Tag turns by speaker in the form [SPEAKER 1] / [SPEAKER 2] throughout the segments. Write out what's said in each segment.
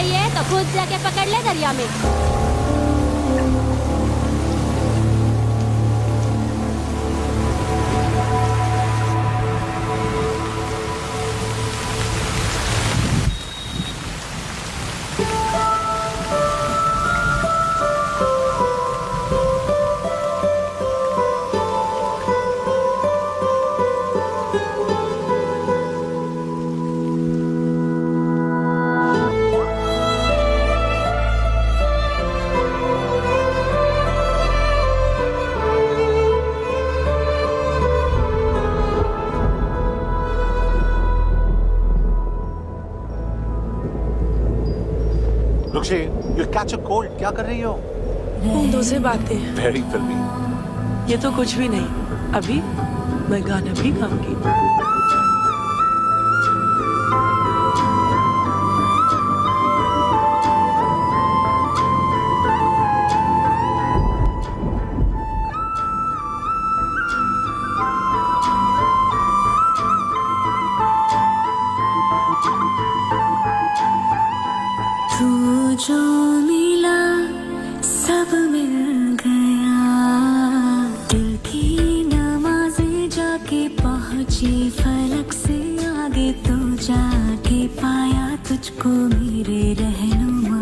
[SPEAKER 1] चाहिए तो खुद जाके पकड़ ले दरिया में।
[SPEAKER 2] रुक्षी, you'll catch a cold. क्या कर रही हो?
[SPEAKER 3] बूंदों से बातें।
[SPEAKER 2] Very filmy.
[SPEAKER 3] ये तो कुछ भी नहीं। अभी मैं गाना भी गाऊंगी।
[SPEAKER 4] तू जो मिला सब मिल गया, दिल की नमाज़ें जाके पहुंची फलक से आगे, तो जाके पाया तुझको मेरे रहनुमा।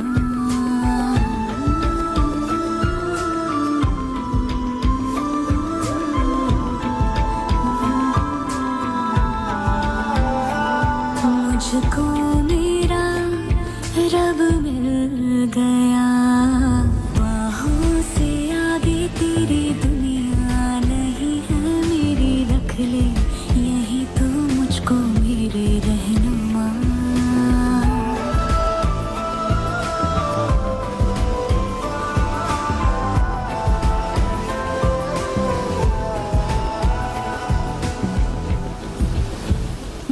[SPEAKER 4] मुझको मेरा रब मिल गया, बाहों से आगे तेरी दुनिया नहीं है मेरी, रख ले यही तो मुझको मेरे रहनुमा।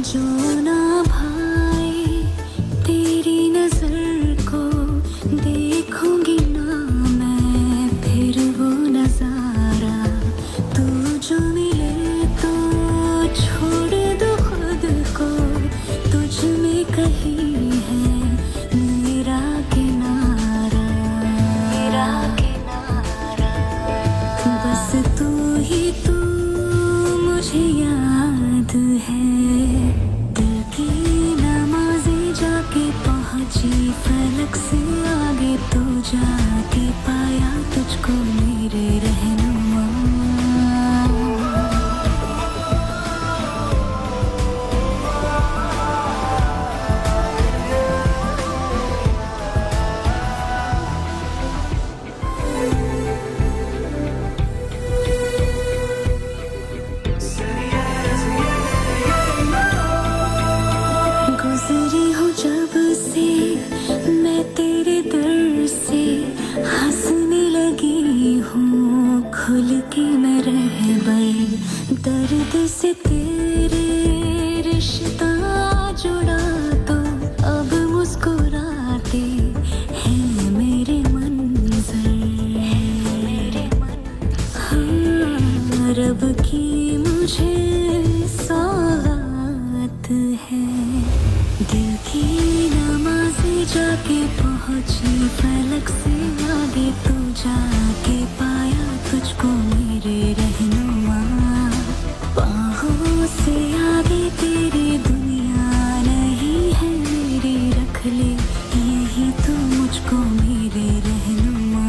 [SPEAKER 4] जो ना भाए तेरी नजर को देखूंगी ना मैं फिर वो नजारा, तू जो मिले तो छोड़ दो खुद को, तुझ में कहीं है मेरा किनारा, मेरा किनारा। बस तू ही तू मुझे याद है, दिल की नमाज़ें जाके पहुंची फलक से आगे, तो जाके पाया तुझको मेरे रहनुमा। गुजरी हूँ जब से मैं तेरे दर से, हंसने लगी हूँ खुल के मैं रहबर, दर्द से तेरे रिश्ता जुड़ा, तो अब मुस्कुराते हैं मेरे मंजर, मेरे मन। हाँ, रब की मुझे सौगात है, दिल की नमाज़ें जाके पहुंची फलक से आगे, तो जाके पाया तुझको मेरे रहनुमा। बाहों से आगे तेरी दुनिया नहीं है मेरी, रख ले यही तो मुझको मेरे रहनुमा।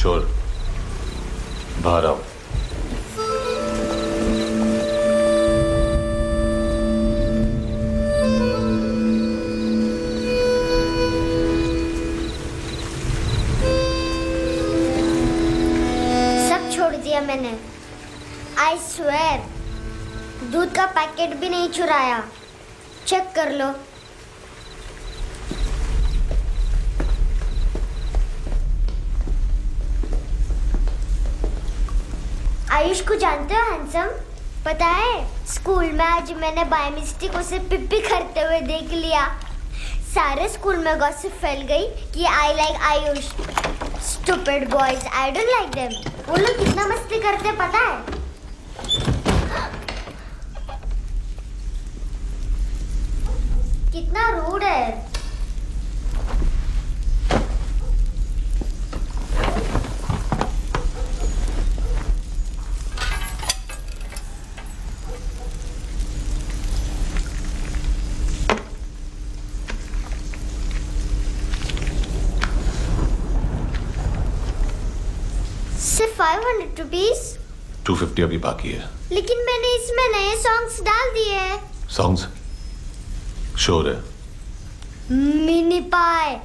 [SPEAKER 2] छोड़, बाहर आओ।
[SPEAKER 5] सब छोड़ दिया मैंने, आई स्वेर। दूध का पैकेट भी नहीं चुराया, चेक कर लो। आयुष को जानते हो हैंडसम? पता है स्कूल में आज मैंने बाय मिस्टेक उसे पिप्पी करते हुए देख लिया। सारे स्कूल में गॉसिप फैल गई कि I like Ayush. Stupid boys, I don't like them. वो लोग कितना मस्ती करते पता है? कितना रूड है। सिर्फ 500 रुपीज?
[SPEAKER 2] 250 अभी बाकी है।
[SPEAKER 5] लेकिन मैंने इसमें नए सॉन्ग्स डाल दिए हैं।
[SPEAKER 2] सॉन्ग्स? शोर है।
[SPEAKER 5] मिनी पाई।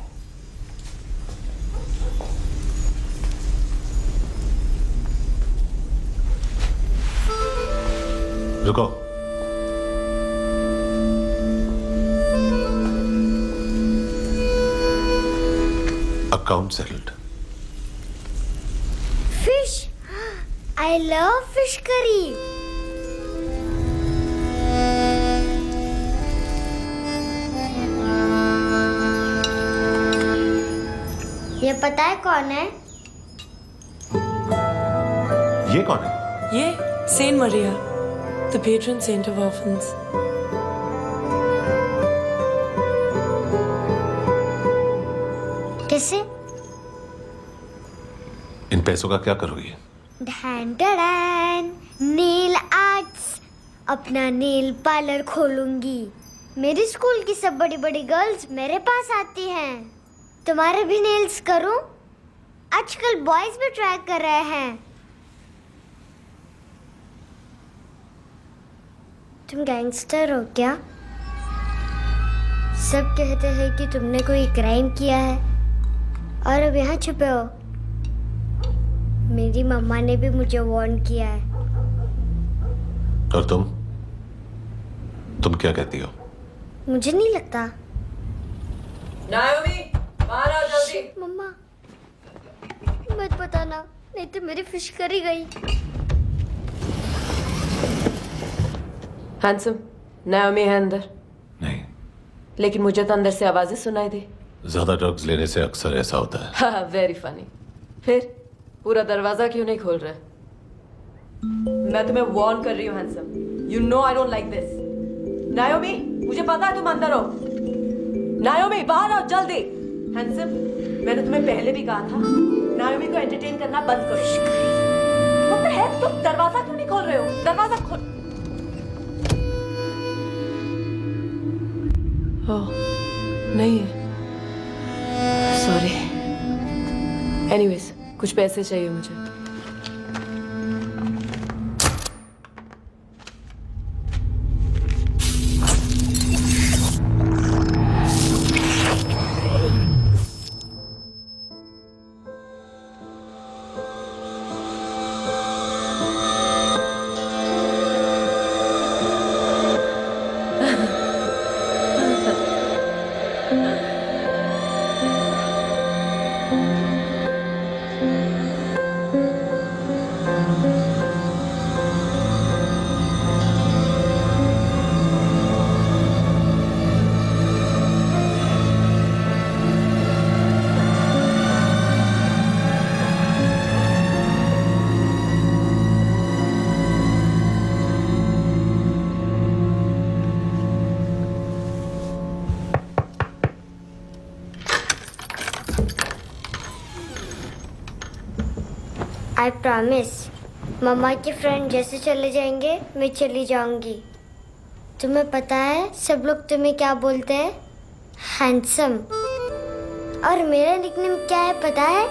[SPEAKER 2] रुको। Account settled.
[SPEAKER 5] Fish. I love fish curry. ये पता है कौन है?
[SPEAKER 2] ये कौन है?
[SPEAKER 3] ये saint Maria, the patron saint of orphans.
[SPEAKER 5] कैसे?
[SPEAKER 2] इन पैसों का क्या करोगी?
[SPEAKER 5] Nail arts. अपना नेल पार्लर खोलूंगी। मेरी स्कूल की सब बड़ी बड़ी गर्ल्स मेरे पास आती हैं। तुम्हारे भी नेल्स करूं? आजकल बॉयज भी ट्राई कर रहे हैं। तुम गैंगस्टर हो क्या? सब कहते हैं कि तुमने कोई क्राइम किया है और अब यहाँ छुपे हो। मेरी मम्मा ने भी मुझे वार्न किया है।
[SPEAKER 2] और तुम क्या कहती हो?
[SPEAKER 5] मुझे नहीं लगता।
[SPEAKER 3] नायोमी, बाहर आओ जल्दी।
[SPEAKER 5] मम्मा मत बताना, नहीं तो मेरी फिश करी गई।
[SPEAKER 6] हैंडसम, नायोमी है अंदर।
[SPEAKER 2] नहीं।
[SPEAKER 6] लेकिन मुझे तो अंदर से आवाजें सुनाई दी।
[SPEAKER 2] ज्यादा ड्रग्स लेने से अक्सर ऐसा होता है।
[SPEAKER 6] हाँ, वेरी फनी। फिर पूरा दरवाजा क्यों नहीं खोल रहे? मैं तुम्हें वार्न कर रही हूँ handsome. You know I don't like this. नायोमी, मुझे पता है तुम अंदर हो। नायोमी, बाहर आओ जल्दी। हैंडसम, मैंने तुम्हें पहले भी कहा था नायोमी को एंटरटेन करना बंद करो। What the heck? तुम दरवाजा क्यों नहीं खोल रहे हो? दरवाजा खोल। ओह, नहीं है। सॉरी। एनीवेज, कुछ पैसे चाहिए मुझे।
[SPEAKER 5] I promise. मम्मा के फ्रेंड जैसे चले जाएंगे मैं चली जाऊंगी। तुम्हें पता है सब लोग तुम्हें क्या बोलते हैं? हैंडसम। और मेरा निकनेम क्या है पता है?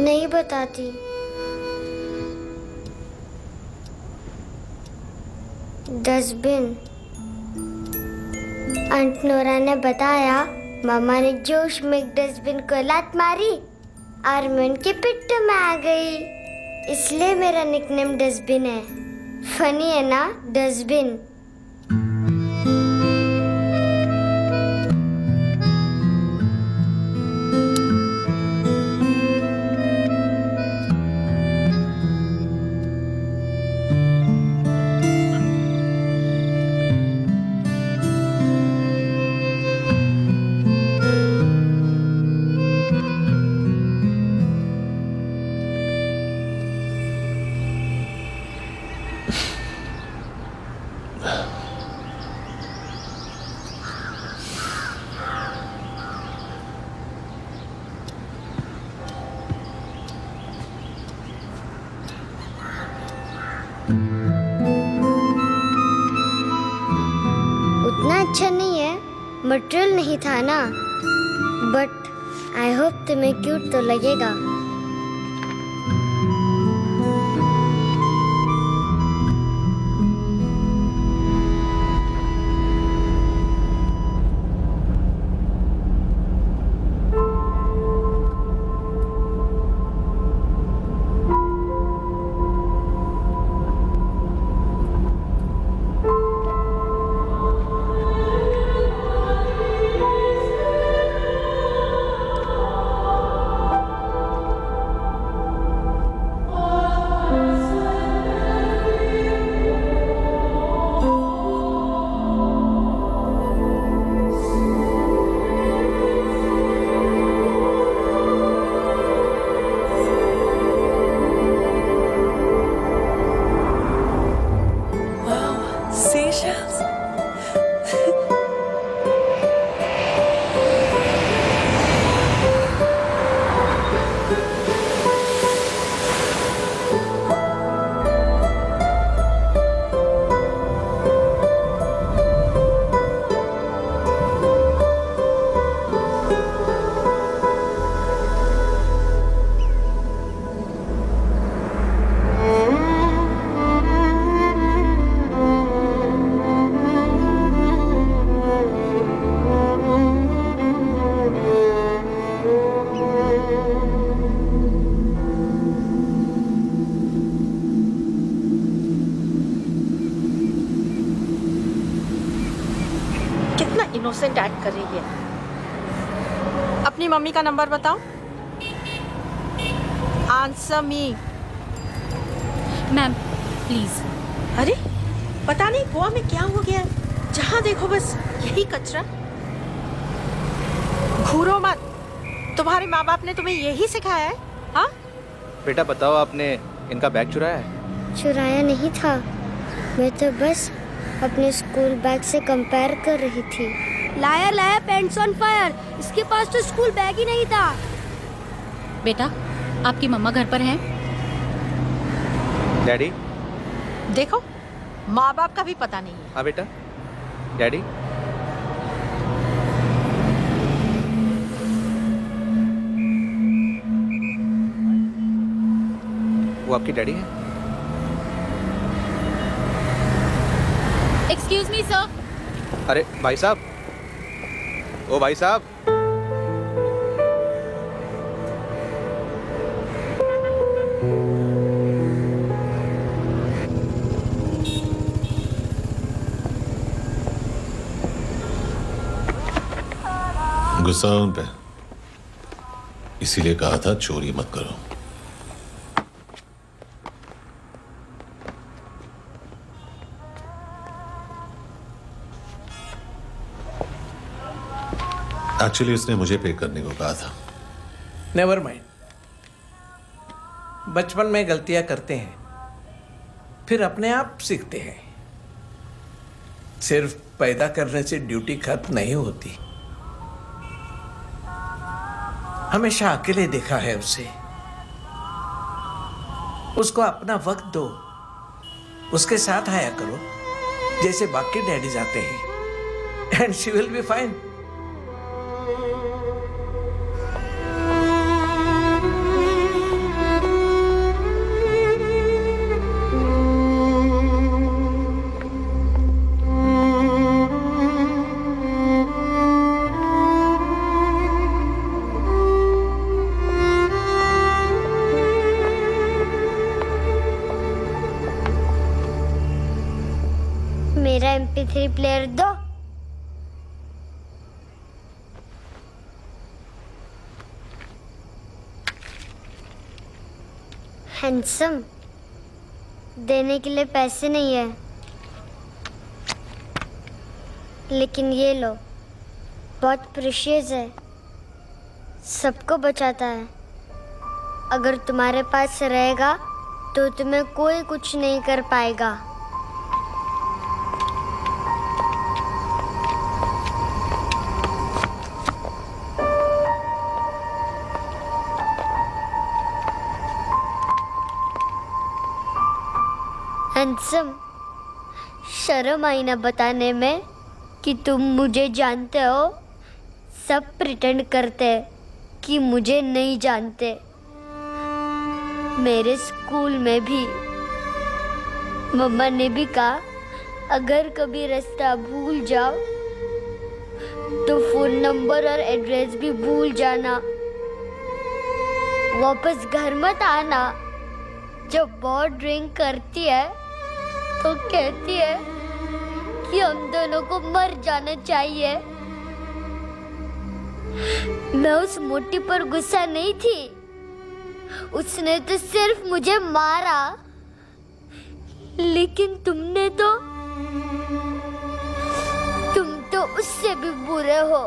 [SPEAKER 5] नहीं बताती। डस्टबिन। आंट नोरा ने बताया मामा ने जोश में एक डस्टबिन को लात मारी और मैं उनके पिट्ठू में आ गई, इसलिए मेरा निकनेम डस्टबिन है। फनी है ना डस्टबिन? उतना अच्छा नहीं है, मटेरियल नहीं था ना, बट आई होप तुम्हें क्यूट तो लगेगा।
[SPEAKER 3] Seashells.
[SPEAKER 7] कितना इनोसेंट एक्ट कर रही है। अपनी मम्मी का नंबर बताओ। Answer me.
[SPEAKER 1] Ma'am please.
[SPEAKER 7] अरे पता नहीं गोवा में क्या हो गया है, जहाँ देखो बस यही कचरा। घूरो मत, तुम्हारे माँ बाप ने तुम्हें यही सिखाया है? हाँ
[SPEAKER 8] बेटा बताओ, आपने इनका बैग चुराया है?
[SPEAKER 5] चुराया नहीं था, मैं तो बस अपने स्कूल बैग से कंपेयर कर रही थी।
[SPEAKER 1] Liar liar pants on fire, इसके पास तो स्कूल बैग ही नहीं था। बेटा आपकी मम्मा घर पर हैं?
[SPEAKER 8] डैडी?
[SPEAKER 7] देखो, माँ बाप का भी पता नहीं है।
[SPEAKER 8] हाँ बेटा। डैडी? वो आपकी डैडी है?
[SPEAKER 1] Excuse me sir.
[SPEAKER 8] अरे भाई साहब, ओ भाई साहब।
[SPEAKER 2] गुस्सा उन पे, इसीलिए कहा था चोरी मत करो। एक्चुअली उसने मुझे पे करने को कहा था।
[SPEAKER 9] नेवर माइंड, बचपन में गलतियां करते हैं, फिर अपने आप सीखते हैं। सिर्फ पैदा करने से ड्यूटी खत्म नहीं होती। हमेशा अकेले देखा है उसे। उसको अपना वक्त दो, उसके साथ आया करो जैसे बाकी डैडीज आते हैं, and she will be fine.
[SPEAKER 5] मेरा MP3 प्लेयर दो। हैंडसम, देने के लिए पैसे नहीं है, लेकिन ये लो, बहुत प्रीशियस है, सबको बचाता है। अगर तुम्हारे पास रहेगा तो तुम्हें कोई कुछ नहीं कर पाएगा। हैंडसम, शर्म आई ना बताने में कि तुम मुझे जानते हो। सब प्रिटेंड करते हैं कि मुझे नहीं जानते। मेरे स्कूल में भी मम्मा ने भी कहा, अगर कभी रास्ता भूल जाओ तो फोन नंबर और एड्रेस भी भूल जाना। वापस घर मत आना। जब बहुत ड्रिंक करती है तो कहती है कि हम दोनों को मर जाना चाहिए। मैं उस मोटी पर गुस्सा नहीं थी, उसने तो सिर्फ मुझे मारा। लेकिन तुम तो उससे भी बुरे हो।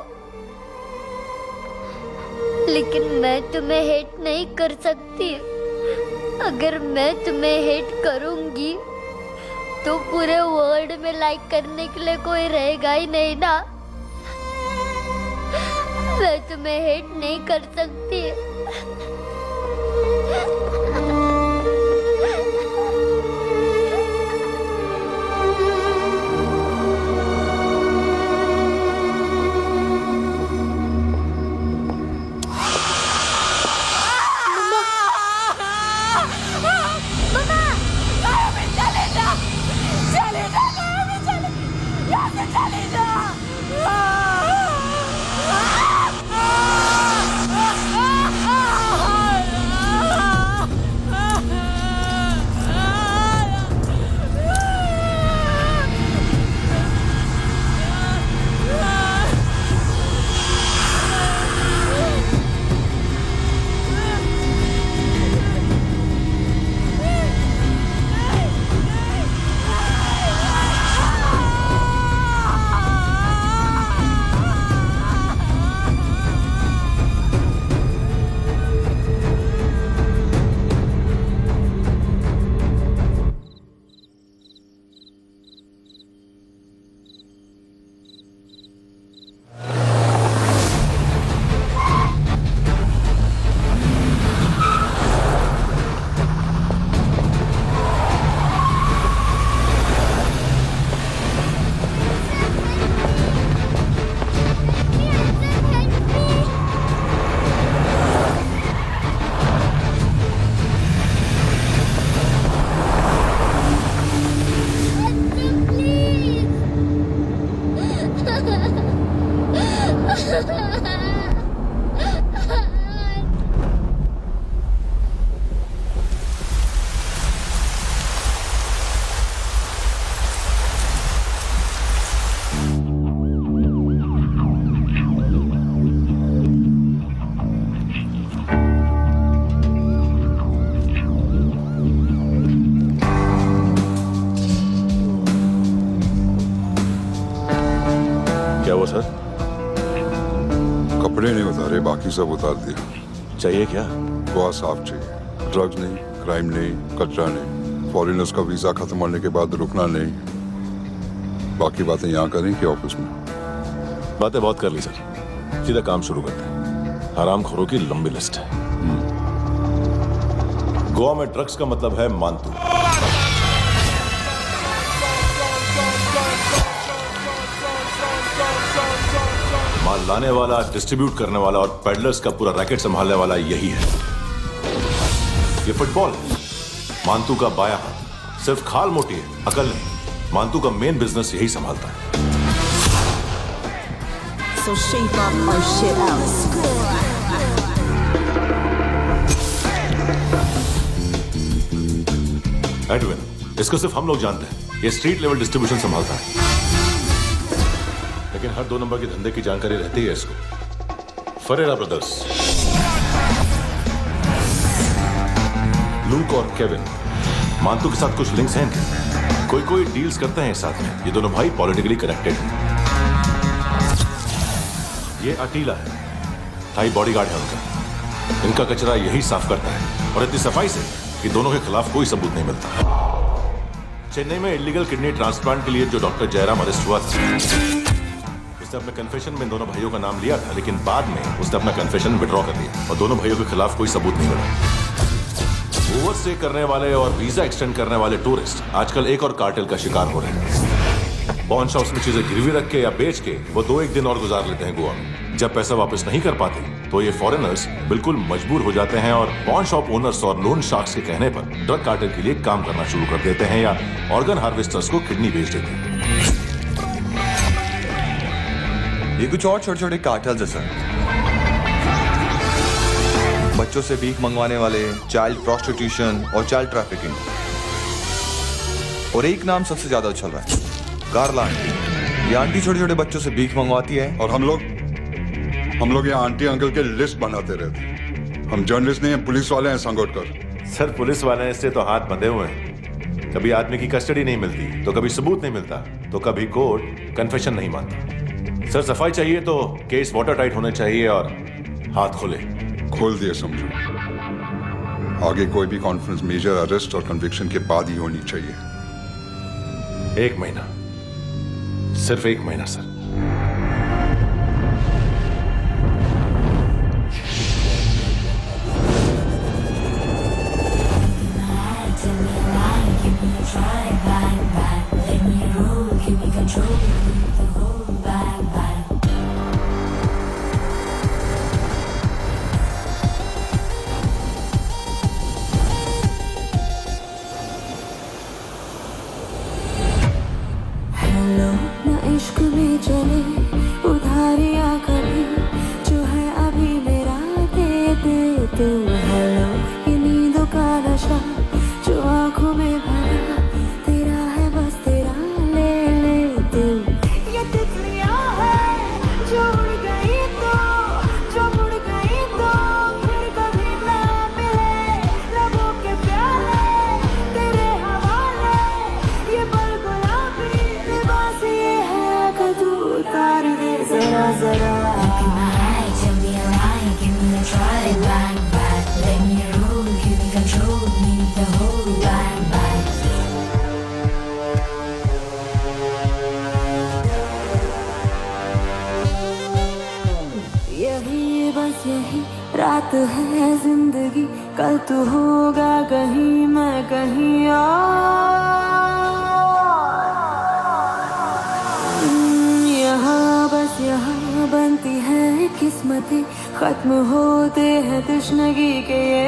[SPEAKER 5] लेकिन मैं तुम्हें हेट नहीं कर सकती। अगर मैं तुम्हें हेट करूंगी तो पूरे वर्ल्ड में लाइक करने के लिए कोई रहेगा ही नहीं ना। मैं तुम्हें हेट नहीं कर सकती।
[SPEAKER 2] क्या हुआ सर?
[SPEAKER 10] कपड़े नहीं उतारे, बाकी सब उतार दिया।
[SPEAKER 2] चाहिए क्या?
[SPEAKER 10] बहुत साफ चाहिए। ड्रग्स नहीं, क्राइम नहीं, कचरा नहीं। फॉरेनर्स का वीजा खत्म होने के बाद रुकना नहीं। बाकी बातें यहाँ करें कि ऑफिस में?
[SPEAKER 2] बातें बहुत कर ली सर, सीधा काम शुरू करते हैं। हरामखोरों की लंबी लिस्ट है। गोवा में ड्रग्स का मतलब है मानतू। माल लाने वाला, डिस्ट्रीब्यूट करने वाला और पेडलर्स का पूरा रैकेट संभालने वाला यही है। ये फुटबॉल मानतू का बाया हाथ। सिर्फ खाल मोटी है, अकल नहीं। मानतू का मेन बिजनेस यही संभालता है।
[SPEAKER 11] So shape up or shit out.
[SPEAKER 2] Edwin, इसको सिर्फ हम लोग जानते हैं। ये स्ट्रीट लेवल डिस्ट्रीब्यूशन संभालता है, लेकिन हर 2 नंबर के धंधे की जानकारी रहती है इसको। फरेरा ब्रदर्स, लूक और केविन, मानतू के साथ कुछ लिंक्स हैं क्या? कोई डील्स करते हैं साथ में। ये दोनों भाई पॉलिटिकली कनेक्टेड हैं। ये अटीला है, थाई बॉडीगार्ड है उनका। इनका कचरा यही साफ करता है, और इतनी सफाई से कि दोनों के खिलाफ कोई सबूत नहीं मिलता। चेन्नई में इलीगल किडनी ट्रांसप्लांट के लिए जो डॉक्टर जयराम अरेस्ट हुआ था, उसने अपने कन्फेशन में दोनों भाइयों का नाम लिया था, लेकिन बाद में उसने अपना कन्फेशन विड्रॉ कर लिया और दोनों भाइयों के खिलाफ कोई सबूत नहीं मिला। ओवर स्टे करने वाले और वीजा एक्सटेंड करने वाले टूरिस्ट आजकल एक और कार्टेल का शिकार हो रहे हैं। पॉन शॉप्स में चीजें गिरवी रख के या बेच के वो 2-1 दिन और गुजार लेते हैं गोवा में। जब पैसा वापस नहीं कर पाते तो ये फॉरेनर्स बिल्कुल मजबूर हो जाते हैं और पॉन शॉप ओनर्स और लोन शार्क्स के कहने पर ड्रग कार्टेल के लिए काम करना शुरू कर देते हैं या ऑर्गन हार्वेस्टर्स को किडनी बेच देते हैं।
[SPEAKER 12] ये कुछ और छोटे छोटे कार्टेल्स है सर। बच्चों से भीख मंगवाने वाले, चाइल्ड प्रोस्टिट्यूशन और चाइल्ड ट्रैफिकिंग। और एक नाम सबसे ज्यादा उछल रहा है, कारला आंटी। ये आंटी छोटे छोटे बच्चों से भीख मंगवाती है।
[SPEAKER 10] और हम लोग यहाँ आंटी अंकल के लिस्ट बनाते रहते हैं। हम जर्नलिस्ट नहीं हैं, पुलिस वाले हैं संगोटकर।
[SPEAKER 2] सर पुलिस वाले से तो हाथ बंधे हुए हैं। कभी आदमी की कस्टडी नहीं मिलती तो कभी सबूत नहीं मिलता तो कभी कोर्ट कन्फेशन नहीं मानता। सर सफाई चाहिए तो केस वाटर टाइट होने चाहिए और हाथ खोले।
[SPEAKER 10] खोल दिए समझो। आगे कोई भी कॉन्फ्रेंस मेजर अरेस्ट और कन्विक्शन के बाद ही होनी चाहिए।
[SPEAKER 2] 1 महीना, सिर्फ 1 महीना सर।
[SPEAKER 4] इश्क में चले उधारिया कभी जो है अभी मेरा दे दे तू। हेलो ये नींदों का नशा जो आंखों में भरा तेरा है बस तेरा ले ले तू। ये तितलियां है जो उड़ गई तो जो मुड़ गई तो फिर कभी ना मिले। लबों के प्याले तेरे हवाले ये पल गुलाबी लिबास ये है कि तू उतार दे जरा जरा। यही बस यही रात है जिंदगी, कल तू होगा कहीं मैं कहीं यहाँ बस यहाँ बनती है किस्मतें, खत्म होते हैं तश्नगी के ये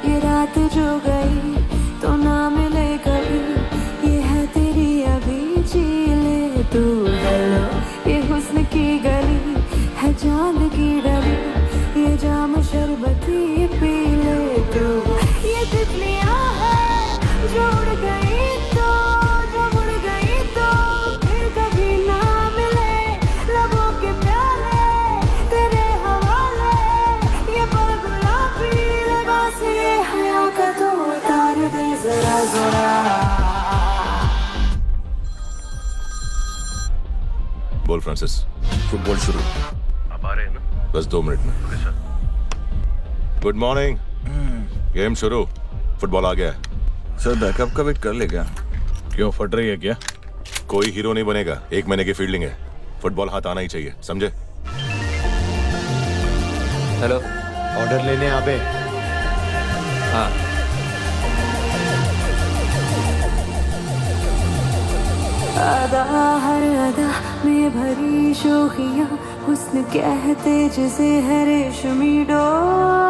[SPEAKER 4] ये रात जो गई तो ना मिले कभी, ये है तेरी अभी जी ले तू। हेलो ये हुस्न की गली है चांद की डली, ये जाम शरबती पी ले तू। ये तितलियां है जो उड़ गई तो जो मुड़ गई तो फिर कभी ना मिले। लबों के प्याले तेरे हवाले ये पल गुलाबी लिबास ये हया का तो उतार दे जरा जरा।
[SPEAKER 2] बोल फ्रांसिस।
[SPEAKER 12] फुटबॉल शुरू।
[SPEAKER 2] आप आ रहे हैं ना? बस 2 मिनट में। Good morning. गेम शुरू। फुटबॉल आ गया है।
[SPEAKER 12] सर बैकअप का वेट कर ले क्या?
[SPEAKER 2] क्यों फट रही है क्या? कोई हीरो नहीं बनेगा, 1 महीने की फील्डिंग है। फुटबॉल हाथ आना ही चाहिए, समझे?
[SPEAKER 12] हेलो
[SPEAKER 8] ऑर्डर लेने आबे।
[SPEAKER 12] हाँ
[SPEAKER 4] अदा हर अदा में भरी शोखियाँ, हुस्न कहते जिसे है रेशमी डोर।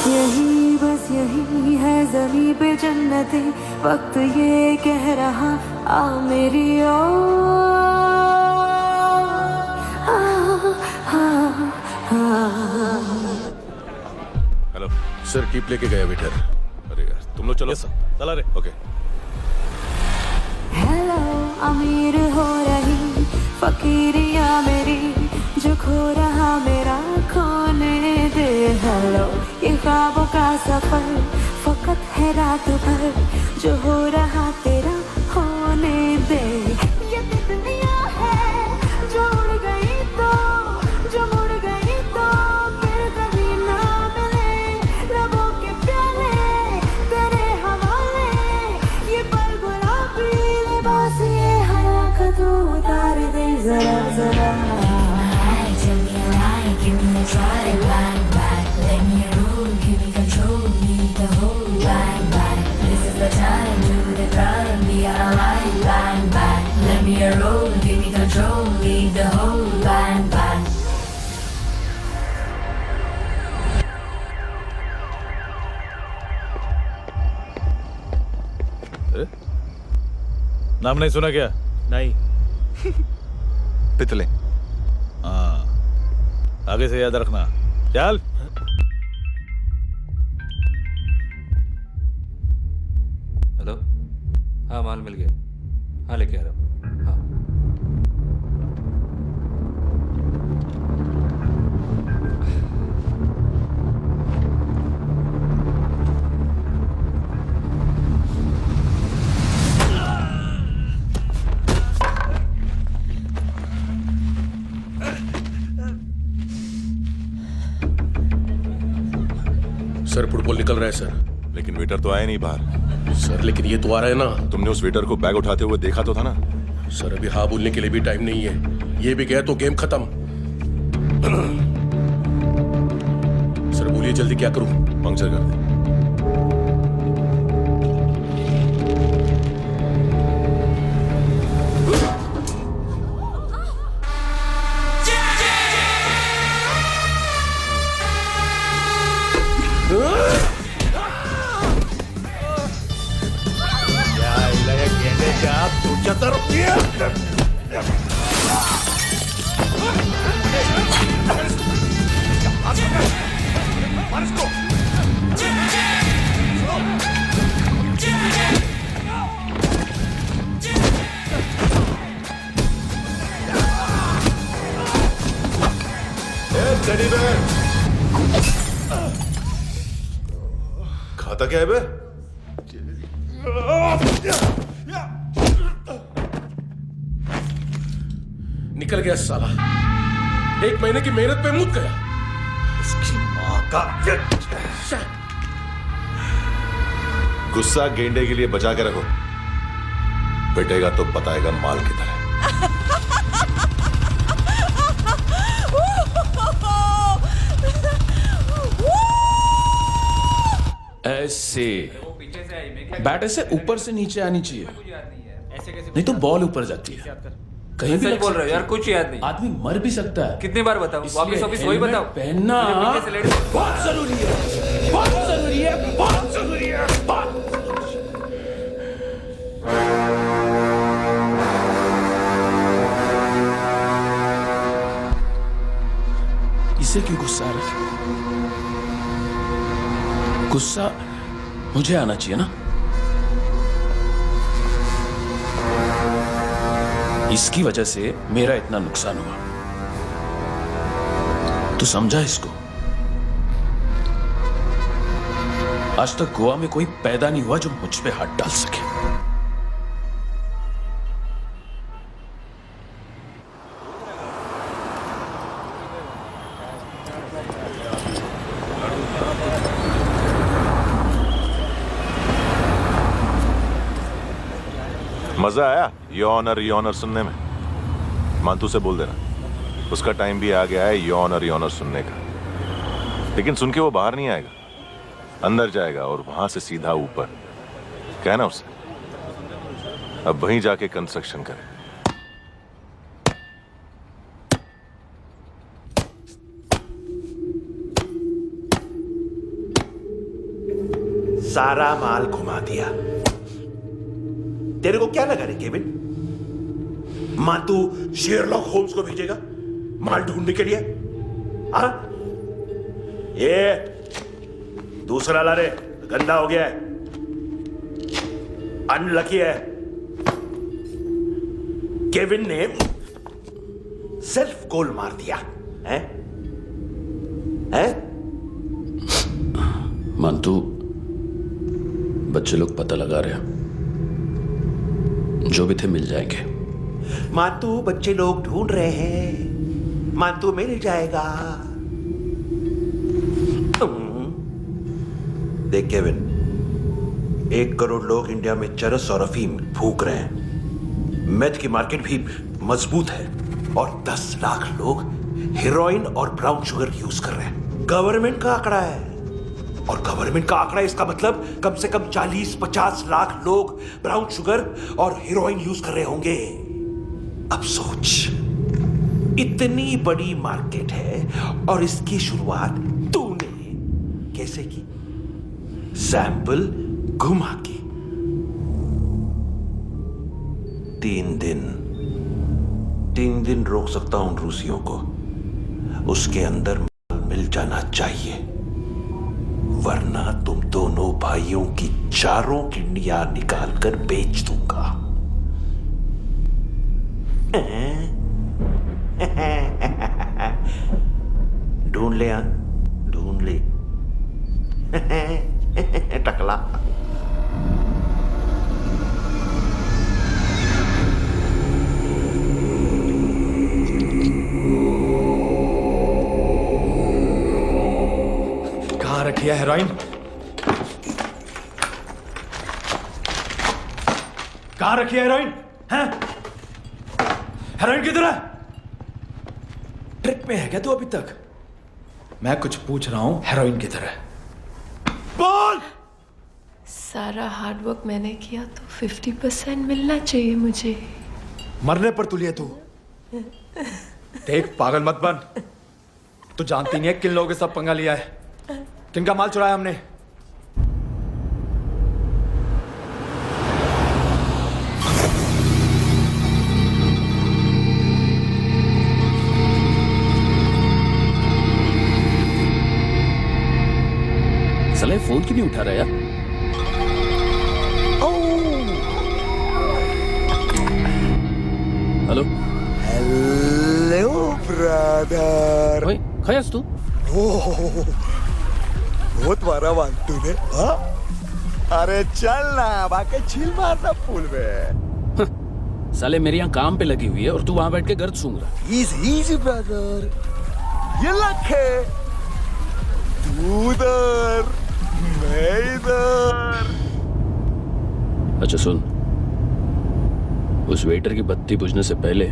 [SPEAKER 4] यही बस यही है ज़मीं पे जन्नते, वक्त ये कह रहा आ मेरी ओर।
[SPEAKER 2] हेलो सर, कीप लेके गए वेटर। अरे यार तुम लोग चलो। चला रे। ओके।
[SPEAKER 4] हेलो अमीर हो रही फकीरिया मेरी, जो खो रहा मेरा खोने दे। हेलो ये ख्वाबों का सफर फकत है रात भर, जो हो रहा तेरा होने दे। ये तितलियां है जो उड़ गई तो जो मुड़ गई तो फिर कभी ना मिले। लबों के प्याले तेरे हवाले ये पल गुलाबी जरा जरा Tell me a lie, give me a try, bang bang. Let me rule, give me control, need the whole bang bang. This is the time, do the crime, be alive, bang bang. Let me roll, give me control, need the whole bang bang.
[SPEAKER 13] नाम नहीं सुना क्या?
[SPEAKER 8] नहीं।
[SPEAKER 12] पितले।
[SPEAKER 13] हाँ, आगे से याद रखना। चल।
[SPEAKER 8] हेलो, हाँ माल मिल गया, हाँ लेके आ रहा हूँ। हाँ
[SPEAKER 2] सर फुटबॉल निकल रहा है सर। लेकिन वेटर तो आया नहीं बाहर। सर लेकिन ये तो आ रहा है ना। तुमने उस वेटर को बैग उठाते हुए देखा तो था ना। सर अभी हाँ बोलने के लिए भी टाइम नहीं है। ये भी गया तो गेम खत्म। सर बोलिए जल्दी क्या करूं? पंक्चर कर दे। खाता क्या है बे? निकल गया साला। 1 महीने की मेहनत पे मुद गया। इसकी मां का गुस्सा गेंडे के लिए बचा के रखो, पिटेगा तो बताएगा माल की तरह।
[SPEAKER 9] ऐसे बैट ऐसे ऊपर से नीचे आनी चाहिए, नहीं तो बॉल ऊपर जाती है। कहीं भी
[SPEAKER 8] बोल रहे हो यार, कुछ याद नहीं।
[SPEAKER 9] आदमी मर भी सकता है।
[SPEAKER 8] कितनी बार बताऊं? वापिस वापिस वही बताओ।
[SPEAKER 9] पहनना बहुत जरूरी है, बहुत जरूरी है, बहुत जरूरी है। इसे क्यों गुस्सा आ रहा है? गुस्सा मुझे आना चाहिए ना। इसकी वजह से मेरा इतना नुकसान हुआ। तू समझा इसको? आज तक गोवा में कोई पैदा नहीं हुआ जो मुझ पे हाथ डाल सके।
[SPEAKER 2] मजा आया ये ऑनर सुनने में? मानतू से बोल देना उसका टाइम भी आ गया है ये ऑनर सुनने का। लेकिन सुन के वो बाहर नहीं आएगा, अंदर जाएगा और वहां से सीधा ऊपर। कहना उसे अब वहीं जाके कंस्ट्रक्शन करे।
[SPEAKER 9] सारा माल घुमा दिया। तेरे को क्या लगा रे केविन? मां तू शेरलॉक होम्स को भेजेगा माल ढूंढने के लिए? हाँ, ये दूसरा ला रे, गंदा हो गया है, अनलकी है। केविन ने सेल्फ गोल मार दिया है? हैं?
[SPEAKER 14] मानतू, बच्चे लोग पता लगा रहे हैं, जो भी थे मिल जाएंगे।
[SPEAKER 9] मानतू, बच्चे लोग ढूंढ रहे हैं, मानतू मिल जाएगा। देख केविन, 1 करोड़ लोग इंडिया में चरस और अफीम फूक रहे हैं। मेथ की मार्केट भी मजबूत है और 10 लाख लोग हेरोइन और ब्राउन शुगर यूज कर रहे हैं। गवर्नमेंट का आंकड़ा है, और गवर्नमेंट का आंकड़ा इसका मतलब कम से कम 40-50 लाख लोग ब्राउन शुगर और हेरोइन यूज कर रहे होंगे। अब सोच, इतनी बड़ी मार्केट है और इसकी शुरुआत तूने कैसे की? सैंपल घुमा के। 3 दिन रोक सकता हूं रूसियों को, उसके अंदर माल मिल जाना चाहिए, वरना तुम दोनों भाइयों की चारों किडनियां निकाल कर बेच दूंगा। ढूंढ ले, ढूंढ ले टकला।
[SPEAKER 12] कहाँ रखी है हेरोइन? कहाँ रखी है हेरोइन? हैं? हेरोइन किधर है? ट्रिप में है क्या तू अभी तक? मैं कुछ पूछ रहा हूं, हेरोइन किधर है? बोल!
[SPEAKER 3] सारा हार्डवर्क मैंने किया तो 50% मिलना चाहिए मुझे।
[SPEAKER 12] मरने पर तुलिए तू। देख, पागल मत बन। तू जानती नहीं है किन लोगों के साथ पंगा लिया है, किनका माल चुराया हमने।
[SPEAKER 14] साले फोन क्यों नहीं उठा रहा यार? Hello
[SPEAKER 15] hello brother.
[SPEAKER 14] ओए खयास तू?
[SPEAKER 15] बहुत मारा मानतू ने। हाँ? अरे चल ना, बाकी छील मारना पुल में।
[SPEAKER 14] साले मेरे यहाँ काम पे लगी हुई है और तू वहां बैठ के गर्द सूंघ रहा।
[SPEAKER 15] इजी ब्रदर, ये लक है। तू उधर, मैं इधर।
[SPEAKER 14] अच्छा सुन, उस वेटर की बत्ती बुझने से पहले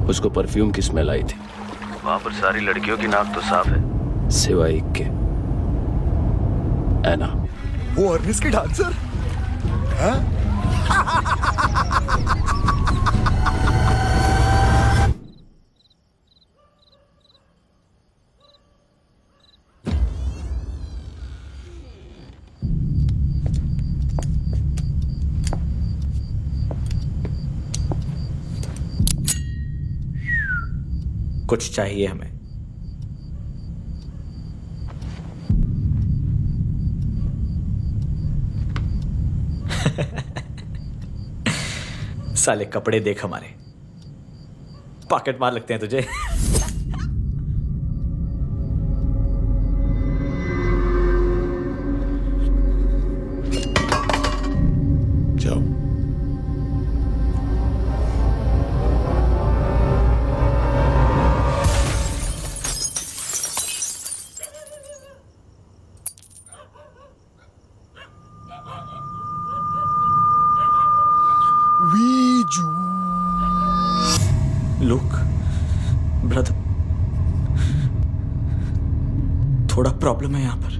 [SPEAKER 14] उसको परफ्यूम की स्मेल आई थी। वहां पर सारी लड़कियों की नाक तो साफ है, सिवाय एक के, एना।
[SPEAKER 15] वो अर्निस की डांसर? हाँ?
[SPEAKER 12] कुछ चाहिए हमें। साले कपड़े देख हमारे, पॉकेट मार लगते हैं तुझे।
[SPEAKER 2] जाओ।
[SPEAKER 12] लुक ब्रदर, थोड़ा प्रॉब्लम है यहां पर।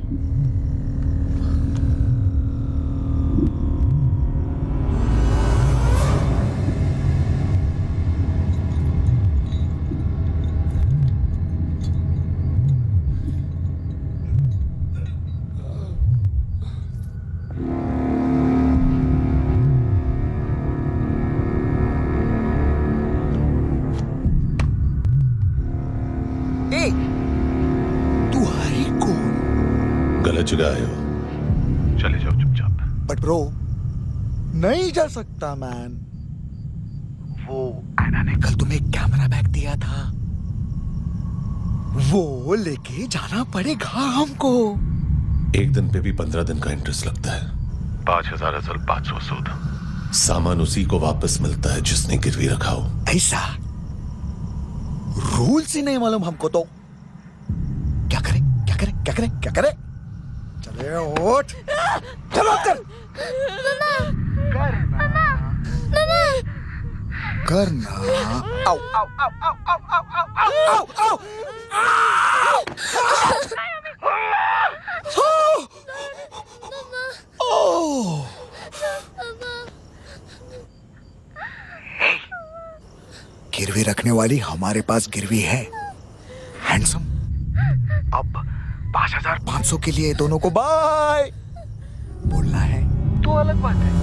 [SPEAKER 2] गलत जगह आए हो, चले जाओ चुपचाप।
[SPEAKER 15] बट ब्रो, नहीं जा सकता मैन। वो एना ने कल तुम्हें एक कैमरा बैग दिया था, वो लेके जाना पड़ेगा हमको।
[SPEAKER 2] एक दिन पे भी 15 दिन का इंटरेस्ट लगता है। 5,000 असल 500 सूद। सामान उसी को वापस मिलता है जिसने गिरवी रखा हो।
[SPEAKER 15] ऐसा रूल्स ही नहीं मालूम हमको तो। क्या करें क्या करें क्या करें क्या करें? चले उठ, चलो कर। करना। आओ आओ आओ आओ आओ आओ आओ आओ आओ। गिरवी रखने वाली हमारे पास गिरवी है हैंडसम। अब 5,500 के लिए दोनों को बाय बोलना है तो अलग बात है।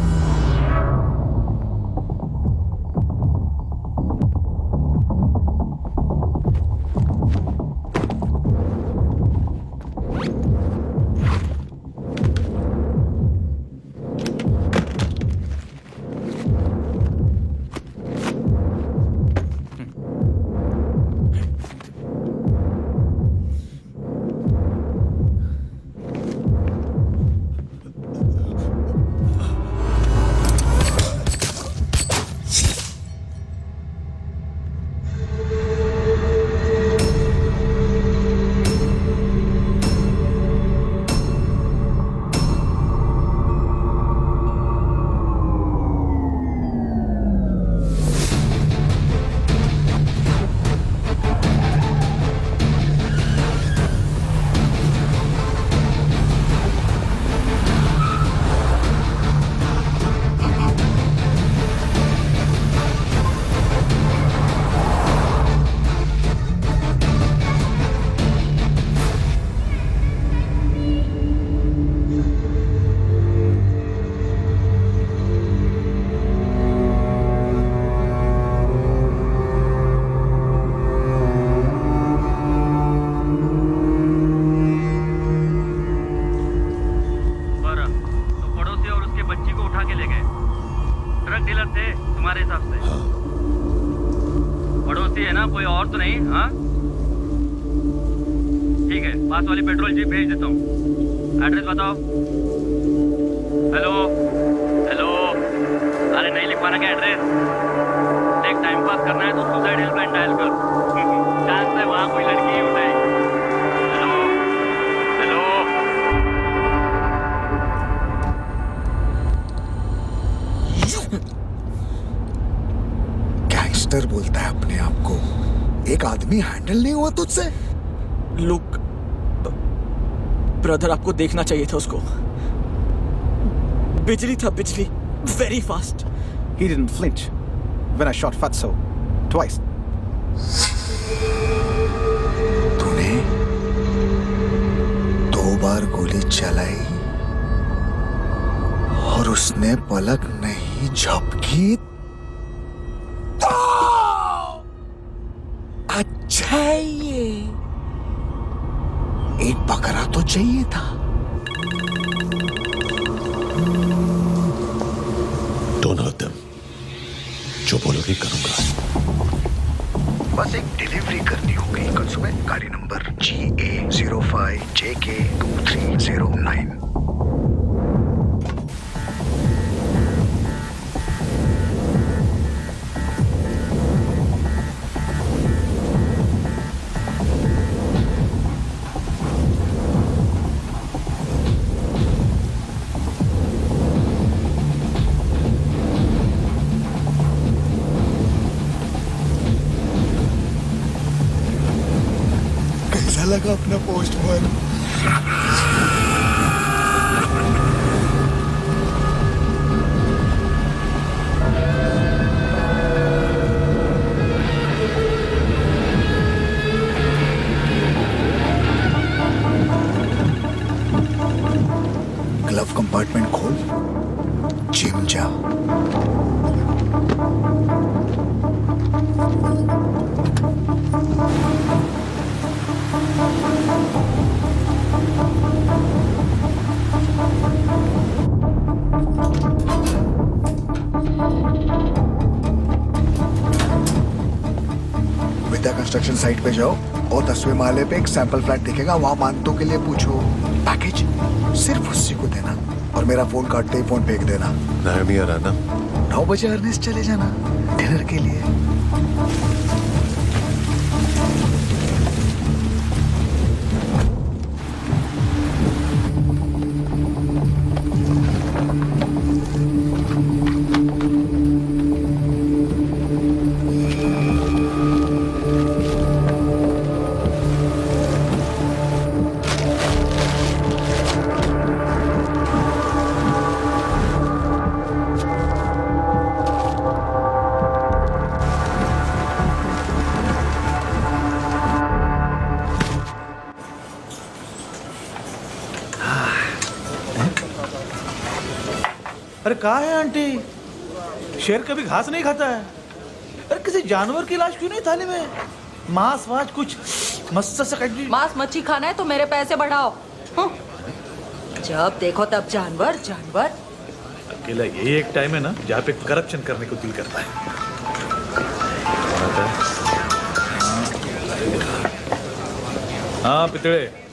[SPEAKER 8] पास वाली पेट्रोल जीप भेज देता हूँ। एड्रेस बताओ। हेलो हेलो, अरे नहीं लिख पाना क्या एड्रेस? देख टाइम पास करना है तो सुसाइड हेल्पलाइन डायल कर। चांस है वहाँ कोई लड़की ही उठाए। हेलो हेलो,
[SPEAKER 15] गैंगस्टर बोलता है अपने आप को। एक आदमी हैंडल नहीं हुआ तुझसे?
[SPEAKER 16] लुक ब्रदर, आपको देखना चाहिए था उसको। बिजली था, बिजली, very fast.
[SPEAKER 17] He didn't flinch when I shot Fatso twice.
[SPEAKER 15] तूने 2 बार गोली चलाई और उसने पलक नहीं झपकी। अच्छा ये एक बकरा तो चाहिए था।
[SPEAKER 9] Don't hurt them. जो बोलोगे करूंगा।
[SPEAKER 15] बस एक डिलीवरी करनी होगी कल सुबह। गाड़ी नंबर GA05JK2309। लगा अपना पोस्टमैन। ग्लव कंपार्टमेंट खोल, जिम जा। कंस्ट्रक्शन साइट पे जाओ और 10वें माले पे एक सैंपल फ्लैट दिखेगा, वहां मानतों के लिए पूछो। पैकेज सिर्फ उसी को देना और मेरा फोन काटते ही फोन फेंक देना।
[SPEAKER 9] नायमी आ रहा ना?
[SPEAKER 15] 9 बजे अर्नेस्ट चले जाना डिनर के लिए।
[SPEAKER 12] अरे कहाँ है आंटी? शेर कभी घास नहीं खाता है। अरे किसी जानवर की लाश क्यों नहीं थाली में? मांस वाच कुछ मस्त सा कट।
[SPEAKER 6] मांस मच्छी खाना है तो मेरे पैसे बढ़ाओ। जब देखो तब जानवर जानवर।
[SPEAKER 12] अकेला यही एक टाइम है ना जहाँ पे करप्शन करने को दिल करता है। हाँ पितड़े।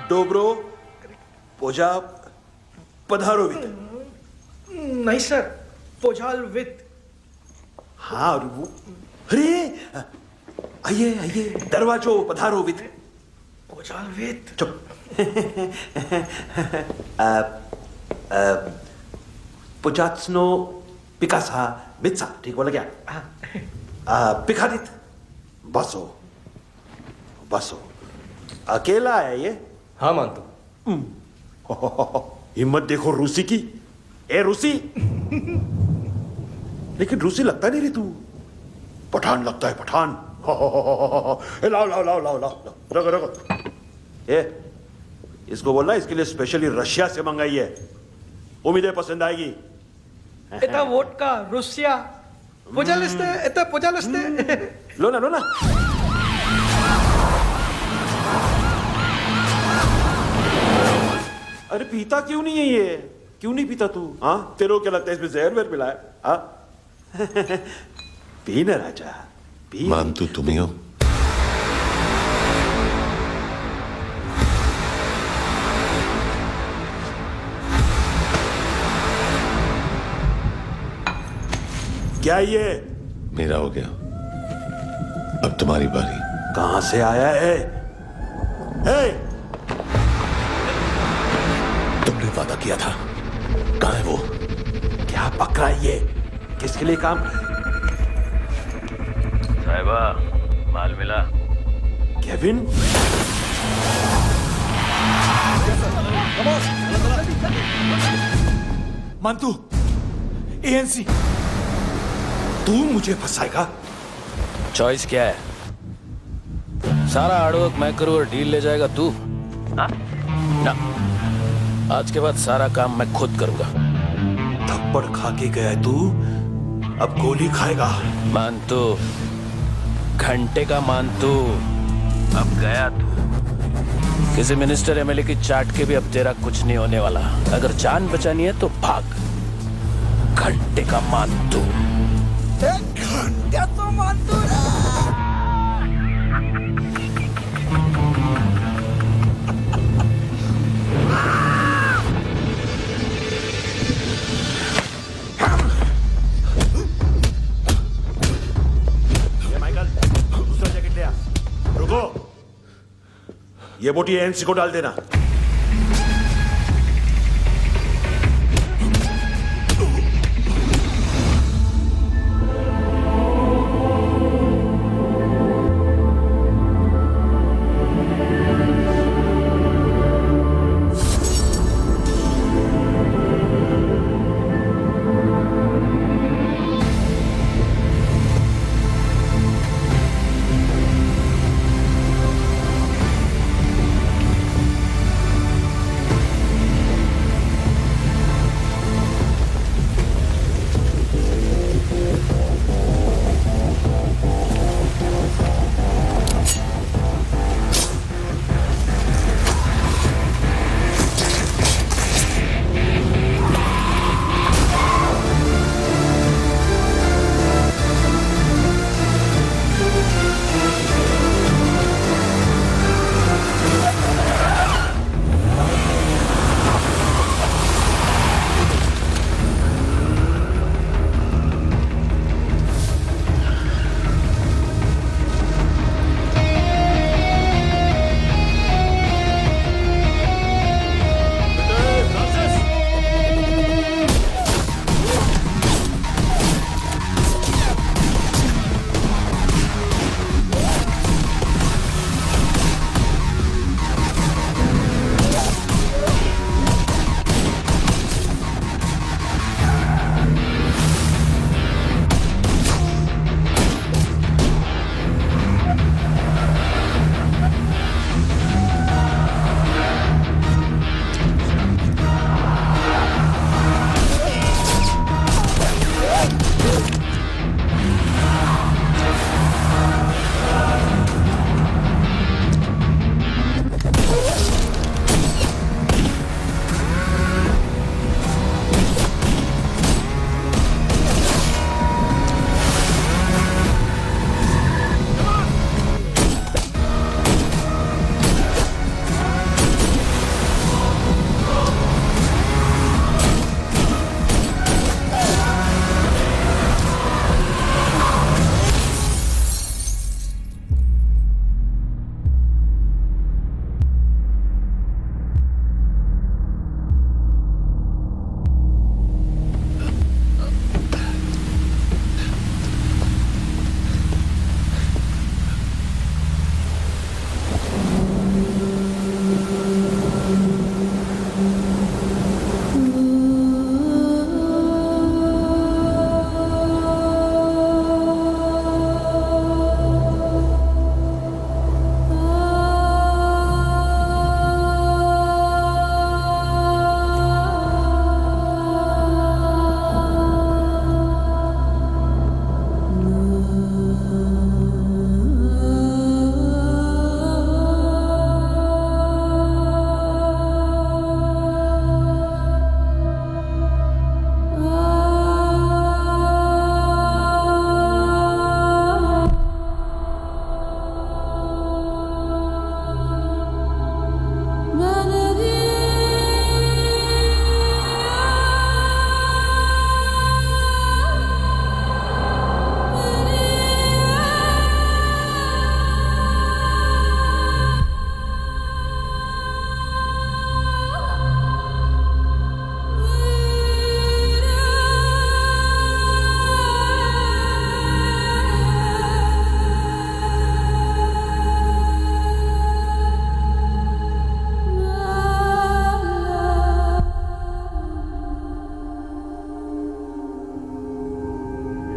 [SPEAKER 9] डोब्रो पोजा पधारोवित।
[SPEAKER 12] नहीं सर, पोजाल विथ।
[SPEAKER 9] हाँ वो, अरे आइए आइए, दरवाजो पधारोवित।
[SPEAKER 12] पोजाल विथ।
[SPEAKER 9] चुप। पोजात्सनो पिकासा बित्सा, ठीक बोला क्या? पिकादित बसो बसो। अकेला है ये?
[SPEAKER 18] हाँ मानतो।
[SPEAKER 9] हिम्मत देखो रूसी की। ए रूसी। लेकिन रूसी लगता नहीं रे तू, पठान लगता है पठान। लाओ लाओ लाओ लाओ लाओ, रखो रखो। ए इसको बोलना इसके लिए स्पेशली रशिया से मंगाई है, उम्मीद है पसंद आएगी।
[SPEAKER 12] इतना वोडका रुसिया पोजालिस्ते, इतना पोजालिस्ते।
[SPEAKER 9] लो ना लो ना। अरे पीता क्यों नहीं है ये? क्यों नहीं पीता तू? हाँ तेरे को क्या लगता है इसमें जहर वहर मिला है? हाँ पी ना राजा पी।
[SPEAKER 2] मानतू तुम ही हो?
[SPEAKER 9] क्या ये?
[SPEAKER 2] मेरा हो गया, अब तुम्हारी बारी।
[SPEAKER 9] कहां से आया है?
[SPEAKER 2] तुमने वादा किया था, कहां है वो?
[SPEAKER 9] क्या पक रहा है ये? किसके लिए काम?
[SPEAKER 14] साहिबा माल मिला?
[SPEAKER 9] केविन?
[SPEAKER 12] मंतू, एएनसी।
[SPEAKER 9] तू मुझे फंसाएगा?
[SPEAKER 14] चॉइस क्या है? सारा हार्डवर्क मैं करूं और डील ले जाएगा तू? हाँ? ना, आज के बाद सारा काम मैं खुद करूंगा।
[SPEAKER 9] थप्पड़ खा के गया है तू, अब गोली खाएगा।
[SPEAKER 14] मानतू, घंटे का मानतू, अब गया तू। किसी मिनिस्टर एमएलए की चाट के भी अब तेरा कुछ नहीं होने वाला। अगर जान बचानी है तो भाग। घंटे का मानतू।
[SPEAKER 15] घंटा तो मानतू।
[SPEAKER 9] ये बोटी एएनसी को डाल देना।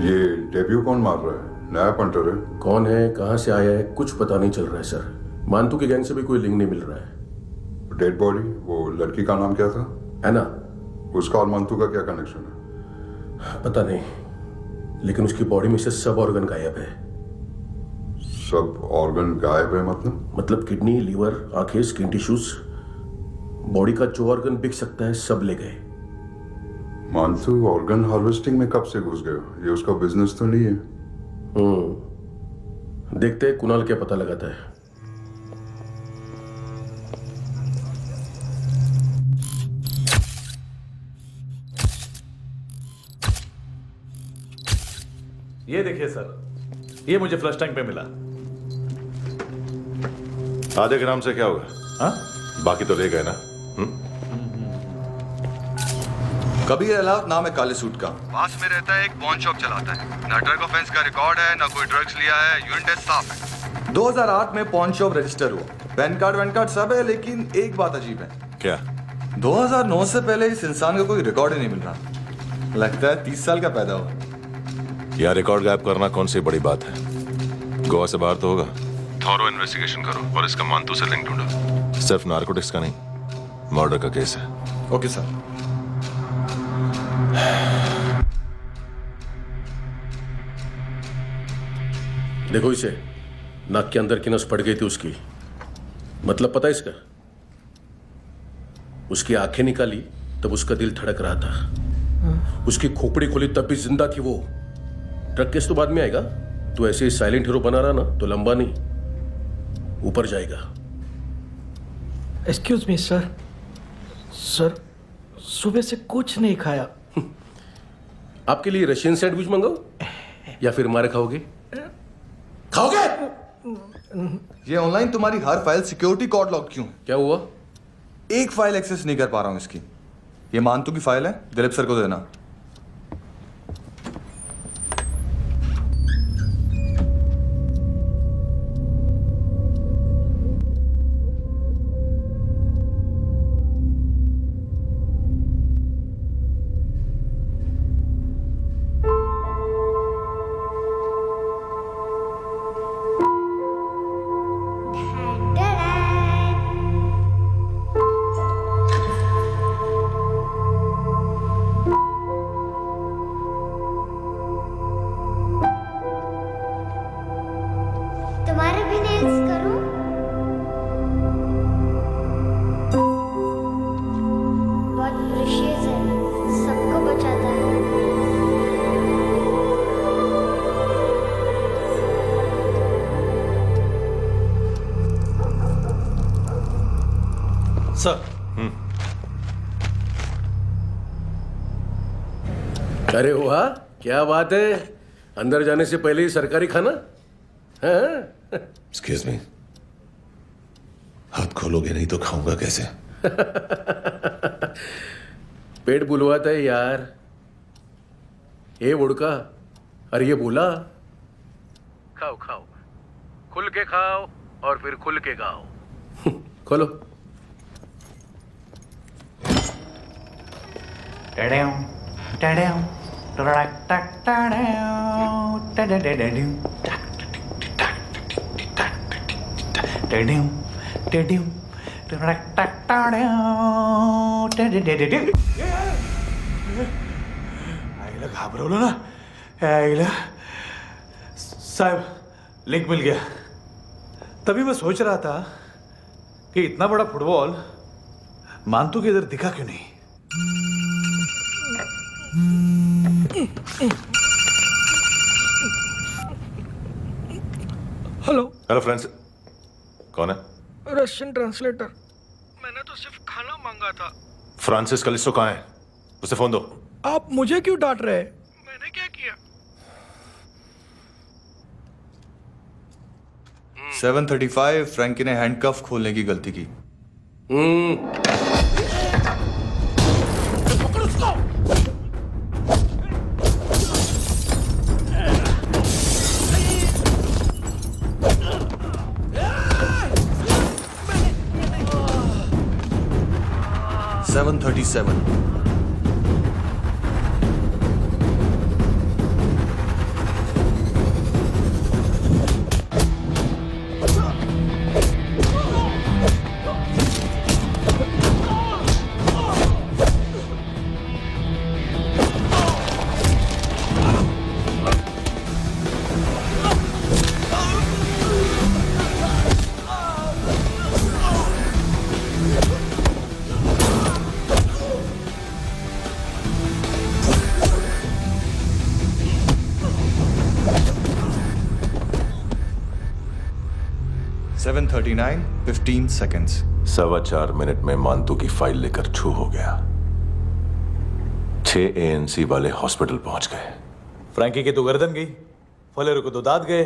[SPEAKER 10] ये डेब्यू कौन मार रहा है? नया पंटर है?
[SPEAKER 14] कौन है, कहाँ से आया है, कुछ पता नहीं चल रहा है सर। मानतू के गैंग से भी कोई लिंक नहीं मिल रहा है।
[SPEAKER 10] डेड बॉडी, वो लड़की का नाम क्या था?
[SPEAKER 14] एना।
[SPEAKER 10] उसका और मानतू का क्या कनेक्शन है?
[SPEAKER 14] पता नहीं, लेकिन उसकी बॉडी में से सब ऑर्गन गायब है।
[SPEAKER 10] सब ऑर्गन गायब है
[SPEAKER 14] मतलब किडनी, लीवर, आंखें, स्किन टिश्यूज, बॉडी का जो ऑर्गन बिक सकता है सब ले गए।
[SPEAKER 10] मानतू ऑर्गन हार्वेस्टिंग में कब से घुस गए? ये उसका बिजनेस तो नहीं है?
[SPEAKER 14] देखते हैं कुणाल क्या पता लगाता है।
[SPEAKER 13] ये देखिए सर, ये मुझे फ्लश टैंक पे मिला।
[SPEAKER 2] आधे ग्राम से क्या होगा?
[SPEAKER 13] हाँ?
[SPEAKER 2] बाकी तो ले गए ना?
[SPEAKER 18] कबीर अलाव नाम है काले सूट का। पास में रहता है, एक पॉन शॉप चलाता है। ना ड्रग ऑफेंस का रिकॉर्ड है, ना कोई ड्रग्स लिया है। यूरिन टेस्ट साफ है। 2008 में पॉन शॉप रजिस्टर हुआ। पैन कार्ड सब है, लेकिन एक बात अजीब है।
[SPEAKER 2] क्या?
[SPEAKER 18] 2009 से पहले इस इंसान का कोई रिकॉर्ड ही नहीं मिल रहा। लगता है 30 साल का पैदा हुआ।
[SPEAKER 2] यार रिकॉर्ड गायब करना कौन सी बड़ी बात है? गोवा से बाहर तो होगा। थॉरो इन्वेस्टिगेशन करो और इसका मानतू से लिंक ढूंढो। सिर्फ नारकोटिक्स का नहीं, मर्डर का केस है।
[SPEAKER 18] Okay sir.
[SPEAKER 14] देखो इसे, नाक के अंदर की नस पड़ गई थी उसकी। मतलब पता है इसका? उसकी आंखें निकाली तब उसका दिल धड़क रहा था। उसकी खोपड़ी खोली तब भी जिंदा थी वो। ड्रग केस तो बाद में आएगा। तो ऐसे ही साइलेंट हीरो बना रहा ना तो लंबा नहीं, ऊपर जाएगा।
[SPEAKER 16] Excuse me sir. सर सुबह से कुछ नहीं खाया।
[SPEAKER 14] आपके लिए रशियन सैंडविच मंगाओ या फिर मारे खाओगे? खाओगे?
[SPEAKER 18] ये ऑनलाइन तुम्हारी हर फाइल सिक्योरिटी कोड लॉक क्यों?
[SPEAKER 14] क्या हुआ?
[SPEAKER 18] एक फाइल एक्सेस नहीं कर पा रहा हूं इसकी। ये मानतू की फाइल है, दिलीप सर को देना।
[SPEAKER 5] तुम्हारे भी नेल्स करूं? बहुत प्रेशियस है, सबको बचाता है।
[SPEAKER 13] सर।
[SPEAKER 14] अरे वाह, क्या बात है। अंदर जाने से पहले ही सरकारी खाना।
[SPEAKER 2] एक्सक्यूज मी, हाथ खोलोगे नहीं तो खाऊंगा कैसे?
[SPEAKER 14] पेट बुलवाता है यार। ये बुड़का, अरे ये बोला। खाओ खाओ, खुल के खाओ और फिर खुल के गाओ। खोलो।
[SPEAKER 12] आईला घाबरवलं ना। आईला साहब, लिंक मिल गया। तभी मैं सोच रहा था कि इतना बड़ा फुटबॉल मानतू के इधर दिखा क्यों नहीं।
[SPEAKER 16] हेलो।
[SPEAKER 2] हेलो फ्रेंड्स, कौन है?
[SPEAKER 16] Russian translator. मैंने तो सिर्फ खाना मांगा था।
[SPEAKER 2] फ्रांसिस कलिस्टो कहाँ है? उसे फोन दो।
[SPEAKER 16] आप मुझे क्यों डांट रहे हैं? मैंने क्या किया?
[SPEAKER 18] 735 फ्रैंकी ने हैंडकफ खोलने की गलती की।
[SPEAKER 16] पकड़ उसको।
[SPEAKER 18] 737 7:39 15 seconds.
[SPEAKER 2] 4.25 मिनट में मानतू की फाइल लेकर छू हो गया। 6 ANC वाले हॉस्पिटल पहुंच गए।
[SPEAKER 13] फ्रैंकी की तो गर्दन गई, फलेरो को तो दांत गए।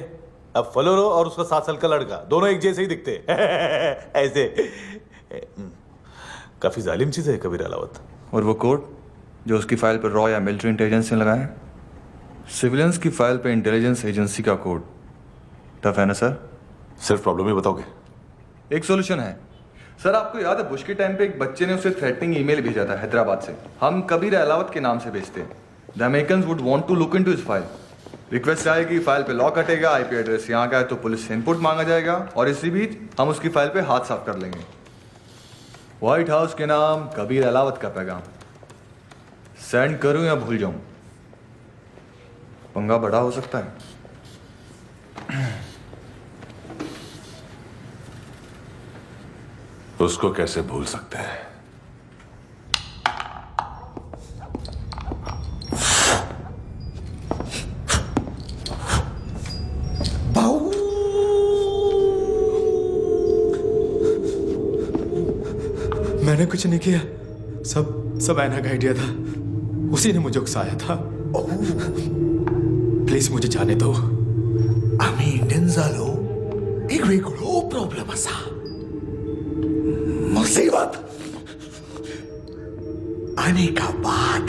[SPEAKER 13] अब फलेरो और उसका 7 साल का लड़का दोनों एक जैसे ही दिखते ऐसे। काफी जालिम चीज है कबीर अलावत।
[SPEAKER 18] और वो कोड जो उसकी फाइल पर रॉ या मिलिट्री इंटेलिजेंस ने लगाया, सिविलियंस की फाइल पे इंटेलिजेंस एजेंसी का कोड। टफ है ना सर?
[SPEAKER 2] सिर्फ प्रॉब्लम ही बताओगे?
[SPEAKER 18] एक सॉल्यूशन है सर। आपको याद है बुश के टाइम पे एक बच्चे ने उसे थ्रेटनिंग ईमेल भेजा था हैदराबाद से। हम कबीर अलावत के नाम से भेजते हैं। The Americans would want to look into his file. Request आएगी, फाइल पे लॉक हटेगा, आईपी एड्रेस यहाँ का है तो पुलिस से इनपुट मांगा जाएगा और इसी बीच हम उसकी फाइल पे हाथ साफ कर लेंगे। व्हाइट हाउस के नाम कबीर अलावत का पैगाम। सेंड करूं या भूल जाऊं? पंगा बड़ा हो सकता है।
[SPEAKER 2] उसको कैसे भूल सकते हैं?
[SPEAKER 12] मैंने कुछ नहीं किया, सब ऐना का आइडिया था। उसी ने मुझे उकसाया था। प्लीज मुझे जाने दो।
[SPEAKER 15] आम्ही इंडियन झालो एक वेगळो प्रॉब्लेम असा। मुसीबत आने का बाद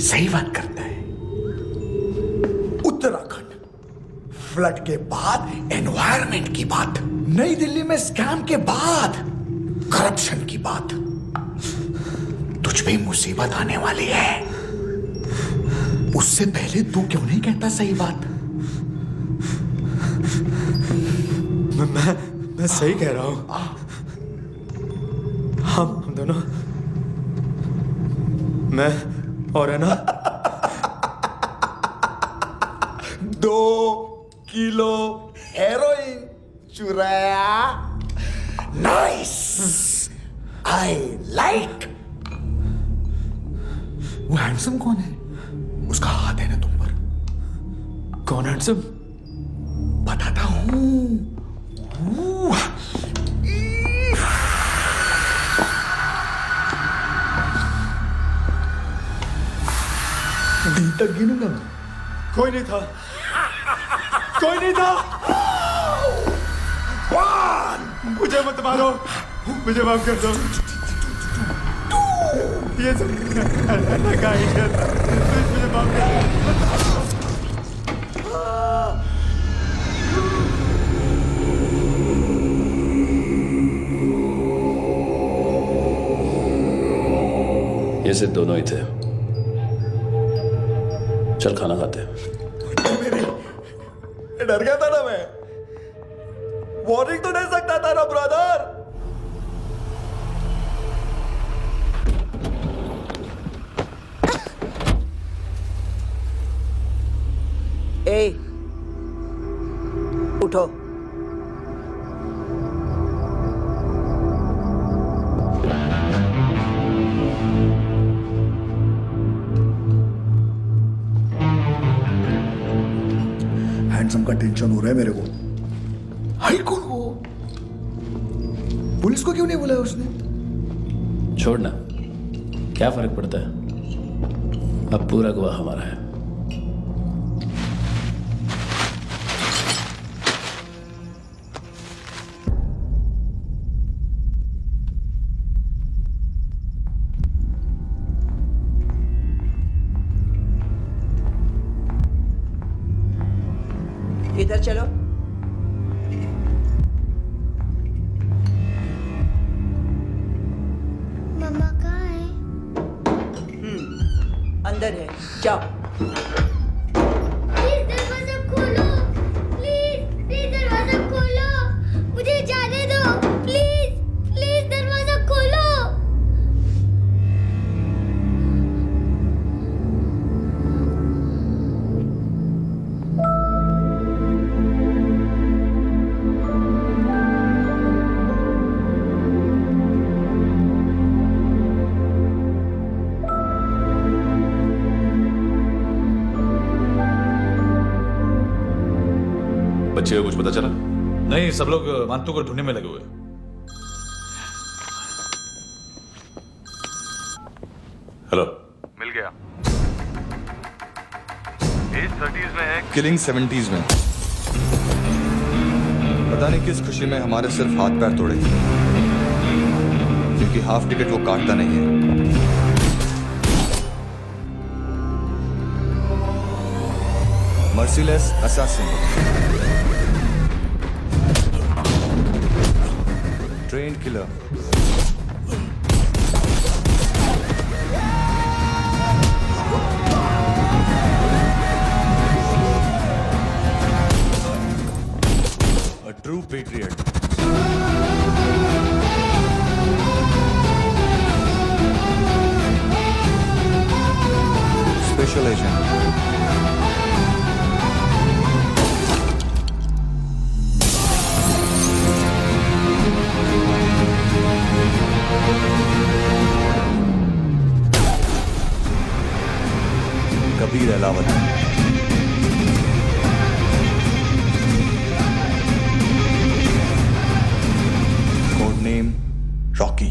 [SPEAKER 15] सही बात करता है। उत्तराखंड फ्लड के बाद एनवायरनमेंट की बात, नई दिल्ली में स्कैम के बाद करप्शन की बात। तुझ पे मुसीबत आने वाली है, उससे पहले तू क्यों नहीं कहता सही बात?
[SPEAKER 12] मैं सही कह रहा हूं। हम दोनों, मैं और है ना
[SPEAKER 15] 2 किलो हेरोइन चुराया। Nice, I like. वो हैंडसम कौन है? उसका हाथ है ना तुम पर।
[SPEAKER 12] कौन हैंडसम?
[SPEAKER 15] बताता हूं। डी तक गिनूंगा मैं।
[SPEAKER 12] कोई नहीं था, कोई नहीं था। मुझे मत मारो, मुझे माफ कर दो। ये सब का आइडिया था। मुझे माफ कर दो।
[SPEAKER 14] ये सिर्फ दोनों ही थे। चल खाना खाते।
[SPEAKER 15] डर गया था ना मैं। वार्निंग तो दे सकता था ना ब्रदर।
[SPEAKER 11] ए, उठो।
[SPEAKER 15] हैंडसम का टेंशन हो रहा है मेरे को। हाई कौन वो? पुलिस को क्यों नहीं बुलाया उसने?
[SPEAKER 14] छोड़ना, क्या फर्क पड़ता है? अब पूरा गवाह हमारा है।
[SPEAKER 11] इधर चलो।
[SPEAKER 5] मम्मा कहाँ है?
[SPEAKER 11] अंदर है, जाओ।
[SPEAKER 5] प्लीज दरवाजा खोलो, प्लीज दरवाजा खोलो, मुझे जाने दो। प्लीज दरवाजा खोलो।
[SPEAKER 2] बच्चे को कुछ पता चला?
[SPEAKER 13] नहीं, सब लोग मानतू को ढूंढने में लगे हुए।
[SPEAKER 2] हेलो।
[SPEAKER 18] मिल गया। एज 30s में है, किलिंग 70s में। पता नहीं किस खुशी में हमारे सिर्फ हाथ पैर तोड़े, क्योंकि हाफ टिकट वो काटता नहीं है। Merciless assassin, trained killer, a true patriot. Special agent. Kabir Alawat. Code name Rocky.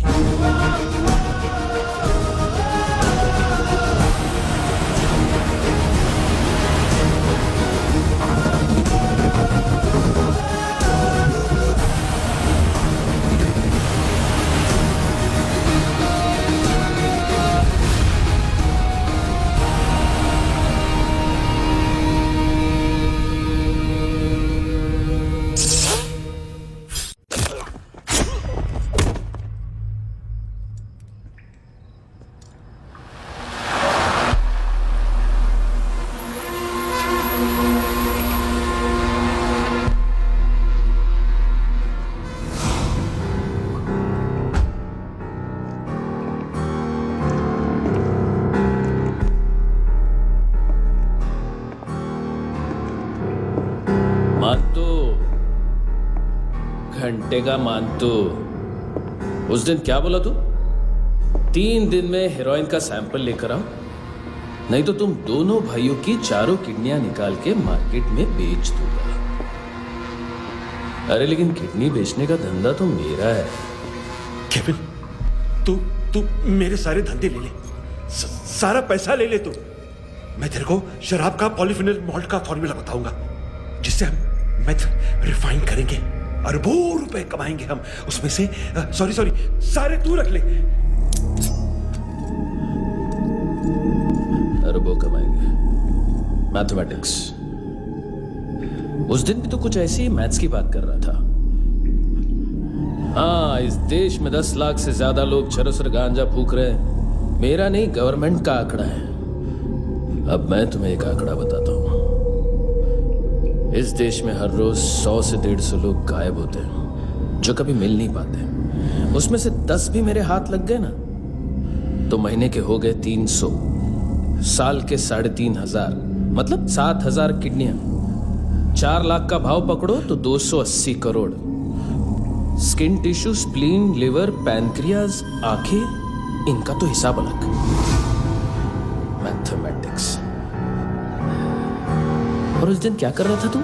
[SPEAKER 14] घंटे का मानतू, उस दिन क्या बोला तू? 3 दिन में हेरोइन का सैंपल लेकर आओ, नहीं तो तुम दोनों भाइयों की चारों किडनियां निकाल के मार्केट में बेच दूंगा। अरे लेकिन किडनी बेचने का धंधा तो मेरा है।
[SPEAKER 9] केविन, तू मेरे सारे धंधे ले ले, सारा पैसा ले ले तू। मैं तेरे को शराब का पॉलीफिनल मॉल्ट का फॉर्मूला बताऊंगा, जिससे हम मेथ रिफाइन करेंगे, अरबों रुपए कमाएंगे हम उसमें से। सॉरी सारे तू रख ले।
[SPEAKER 14] अरबों कमाएंगे, मैथमेटिक्स। उस दिन भी तो कुछ ऐसी ही मैथ्स की बात कर रहा था। हाँ, इस देश में 10 लाख से ज्यादा लोग चरस और गांजा फूक रहे हैं। मेरा नहीं, गवर्नमेंट का आंकड़ा है। अब मैं तुम्हें एक आंकड़ा बताता हूं। इस देश में हर रोज 100 से 150 लोग गायब होते हैं, जो कभी मिल नहीं पाते। उसमें से 10 भी मेरे हाथ लग गए ना, तो महीने के हो गए 300, साल के 3,500, मतलब 7,000 किडनियां। 4 लाख का भाव पकड़ो तो 280 crore. Skin tissue, spleen, liver, pancreas, आंखें, इनका तो हिसाब अलग। मैथमेटिक्स। और उस दिन क्या कर रहा था तू?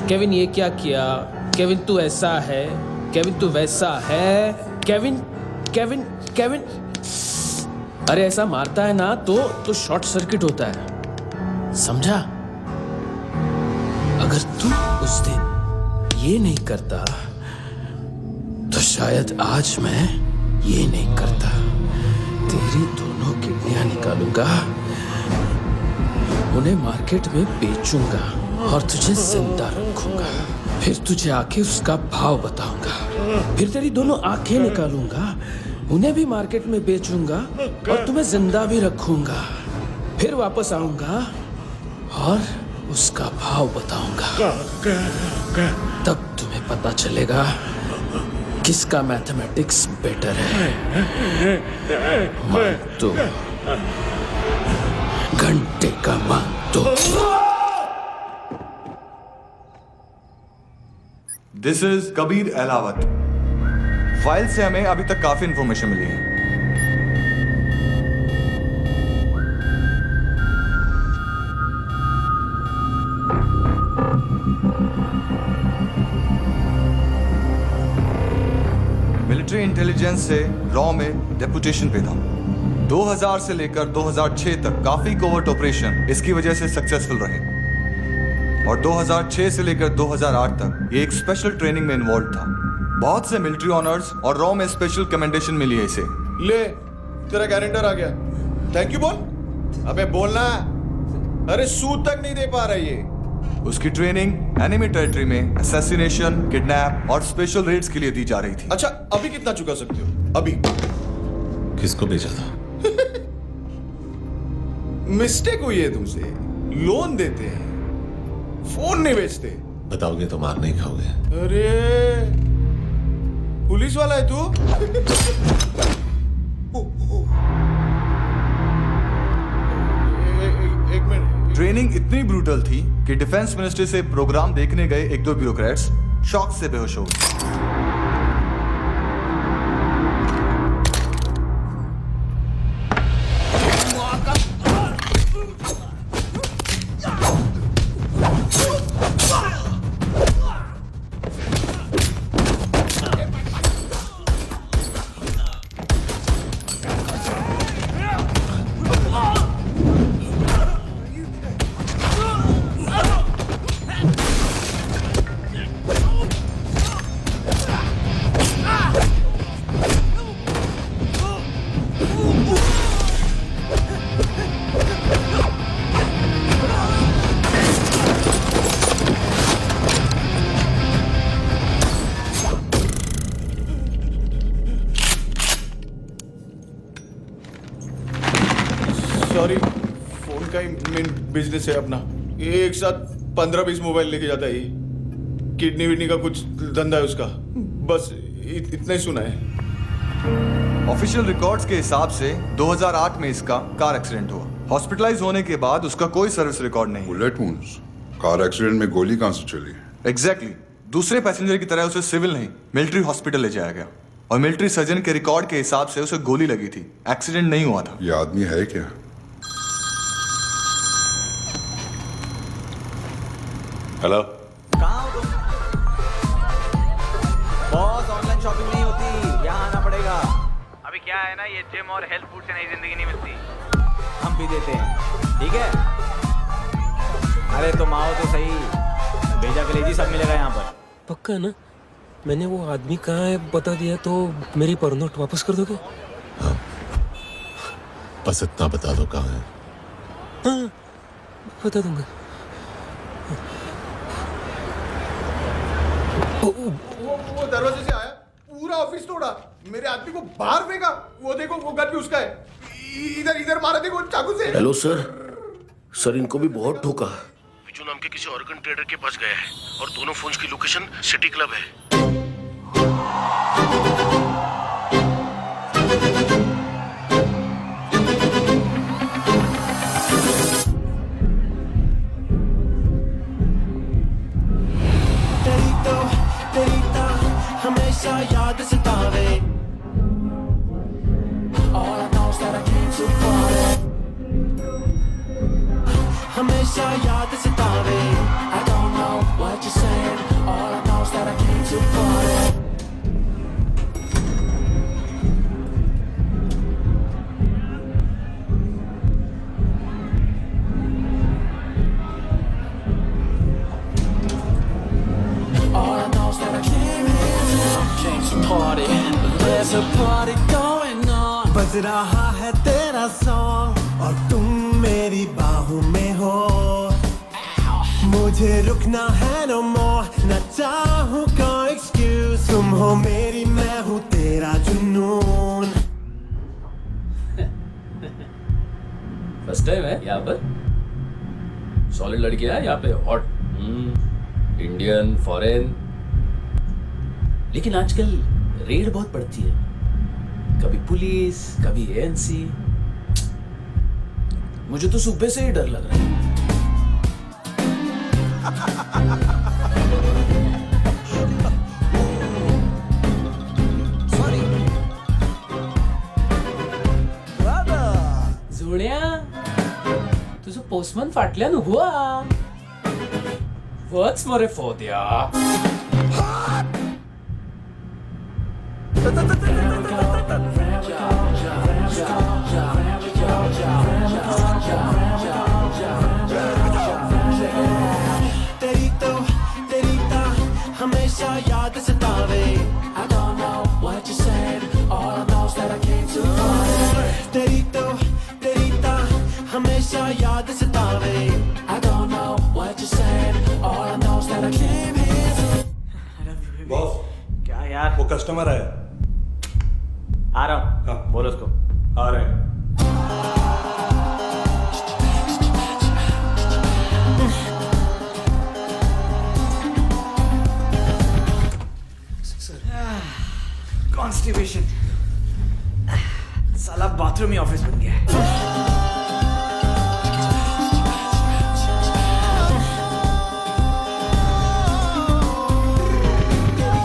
[SPEAKER 14] केविन ये क्या किया, केविन तू ऐसा है, केविन तू वैसा है, केविन केविन केविन। अरे ऐसा मारता है ना तो शॉर्ट सर्किट होता है, समझा? अगर तू उस दिन ये नहीं करता तो शायद आज मैं ये नहीं करता। तेरी दोनों किडनियां निकालूंगा, उन्हें मार्केट में बेचूंगा और तुझे जिंदा रखूंगा। फिर तुझे आके उसका भाव बताऊंगा। फिर तेरी दोनों आंखें निकालूंगा, उन्हें भी मार्केट में बेचूंगा और तुम्हें जिंदा भी रखूंगा। फिर वापस आऊंगा और उसका भाव बताऊंगा। तब तुम्हें पता चलेगा किसका मैथमेटिक्स बेटर है। मानतो, घंटे का मानतो।
[SPEAKER 18] This is Kabir Ahlawat. File से हमें अभी तक काफी इंफॉर्मेशन मिली है। इंटेलिजेंस से रॉ में डेपुटेशन पे था। 2000 से लेकर 2006 तक काफी कोवर्ट ऑपरेशन इसकी वजह से सक्सेसफुल रहे और 2006 से लेकर 2008 तक ये एक स्पेशल ट्रेनिंग में इन्वॉल्व था। बहुत से मिलिट्री ऑनर्स और रॉ में स्पेशल कमेंडेशन मिली है इसे।
[SPEAKER 19] ले तेरा गारंटर आ गया, थैंक यू बोल। अबे बोलना, अरे सूद तक नहीं दे पा रहा ये।
[SPEAKER 18] उसकी ट्रेनिंग एनिमी टेरिटरी में असैसिनेशन, किडनैप और स्पेशल रेड्स के लिए दी जा रही थी।
[SPEAKER 19] अच्छा अभी कितना चुका सकते हो? अभी
[SPEAKER 2] किसको भेजा था?
[SPEAKER 19] मिस्टेक हुई है तुमसे, लोन देते हैं, फोन नहीं बेचते।
[SPEAKER 2] बताओगे तो मार नहीं खाओगे।
[SPEAKER 19] अरे पुलिस वाला है तू? एक मिनट।
[SPEAKER 18] ट्रेनिंग इतनी ब्रूटल थी कि डिफेंस मिनिस्ट्री से प्रोग्राम देखने गए एक दो ब्यूरोक्रेट्स शॉक से बेहोश हो गए।
[SPEAKER 19] सॉरी, फोन का ही मेन बिजनेस है अपना। एक साथ 15-20 मोबाइल लेके जाता है ये। किडनी विडनी का कुछ धंधा है उसका, बस इतना ही सुना है।
[SPEAKER 18] ऑफिशियल रिकॉर्ड्स के हिसाब से 2008 में इसका कार एक्सीडेंट हुआ। हॉस्पिटलाइज होने के बाद उसका कोई सर्विस रिकॉर्ड नहीं।
[SPEAKER 10] बुलेट वुंड्स, कार एक्सीडेंट में गोली कहां से चली?
[SPEAKER 18] एग्जैक्टली। दूसरे पैसेंजर की तरह उसे सिविल नहीं, मिलिट्री हॉस्पिटल ले जाया गया और मिलिट्री सर्जन के रिकॉर्ड के हिसाब से उसे गोली लगी थी, एक्सीडेंट नहीं हुआ था।
[SPEAKER 10] ये आदमी है क्या?
[SPEAKER 2] हेलो,
[SPEAKER 12] बॉस ऑनलाइन शॉपिंग नहीं होती, यहाँ आना पड़ेगा।
[SPEAKER 8] अभी क्या है ना, ये जिम और हेल्थ फूड से नई जिंदगी नहीं मिलती।
[SPEAKER 12] हम भी देते हैं, ठीक है? अरे तुम आओ तो सही, भेजा कलेजी सब मिलेगा यहाँ पर।
[SPEAKER 20] पक्का ना? मैंने वो आदमी कहाँ है बता दिया तो मेरी पर नोट वापस कर दोगे?
[SPEAKER 2] हाँ, बस इतना बता दो कहाँ है।
[SPEAKER 20] हाँ, बता दूंगा।
[SPEAKER 19] वो दरवाजे से आया, पूरा ऑफिस तोड़ा, मेरे आदमी को बाहर फेंका। वो देखो, वो गन भी उसका है। इधर मारा, देखो चाकू से।
[SPEAKER 14] हेलो सर, इनको भी बहुत ठोका। विजू नाम के किसी ऑर्गन ट्रेडर के पास गया है और दोनों फोन्स की लोकेशन सिटी क्लब है।
[SPEAKER 21] तेरी तो हमेशा याद सतावे। All I know is that I came too far. हमेशा याद सतावे। I don't know what you're saying. All I know is that I came too far. All I know is that I came here to party. There's a party going on. बज रहा है तेरा song और तुम मेरी बाहों में हो। मुझे रुकना है no more, न चाहूँ कोई एक्सक्यूज। तुम हो मेरी, मैं हूँ तेरा जुनून।
[SPEAKER 14] फर्स्ट टाइम है यहाँ पर? सॉलिड लड़की है यहाँ पे, हॉट इंडियन फॉरेन। लेकिन आजकल रेड बहुत पड़ती है, कभी पुलिस कभी एएनसी। मुझे तो सुबह से ही डर लग रहा है।
[SPEAKER 6] जुळ्या, तुझं पोस्टमन फाटल्यान हुआ. What's more for dia?
[SPEAKER 21] तेरी तो हमेशा याद सतावे I don't know what you said all I know is that I came too far तेरी तो हमेशा याद सतावे I don't know what you said all I know is that I came here to
[SPEAKER 13] boss
[SPEAKER 8] क्या यार?
[SPEAKER 13] वो customer है।
[SPEAKER 8] आ रहा हूँ।
[SPEAKER 13] हाँ
[SPEAKER 8] बोलो उसको।
[SPEAKER 13] आ रहे हैं।
[SPEAKER 12] कॉन्स्टिपेशन, साला बाथरूम ही ऑफिस बन गया है।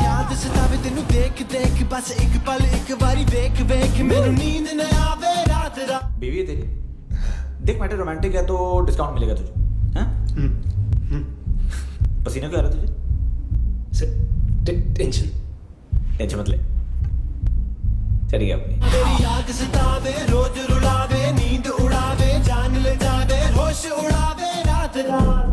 [SPEAKER 21] याद सतावे तेनू देख देख बस एक पल एक बारी वेख वेख मैनू नींद न आवे रात रात।
[SPEAKER 12] बीवी है तेरी, देख मैटर रोमांटिक है तो डिस्काउंट मिलेगा तुझे। हाँ? पसीना क्यों आ रहा है तुझे? टेंशन मत ले, चलिए अपनी।
[SPEAKER 21] तेरी याद सतावे रोज रुलावे नींद उड़ावे जान ले जावे होश उड़ावे रात रात।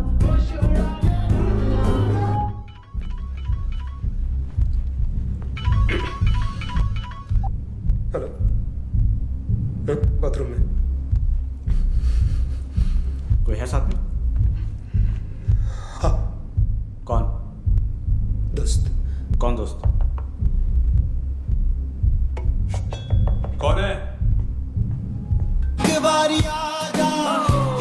[SPEAKER 20] हेलो, बाथरूम में
[SPEAKER 12] कोई है साथ में?
[SPEAKER 20] हाँ।
[SPEAKER 12] कौन?
[SPEAKER 20] दोस्त।
[SPEAKER 12] कौन दोस्त?
[SPEAKER 13] कौन है?
[SPEAKER 21] एक बारी आजा,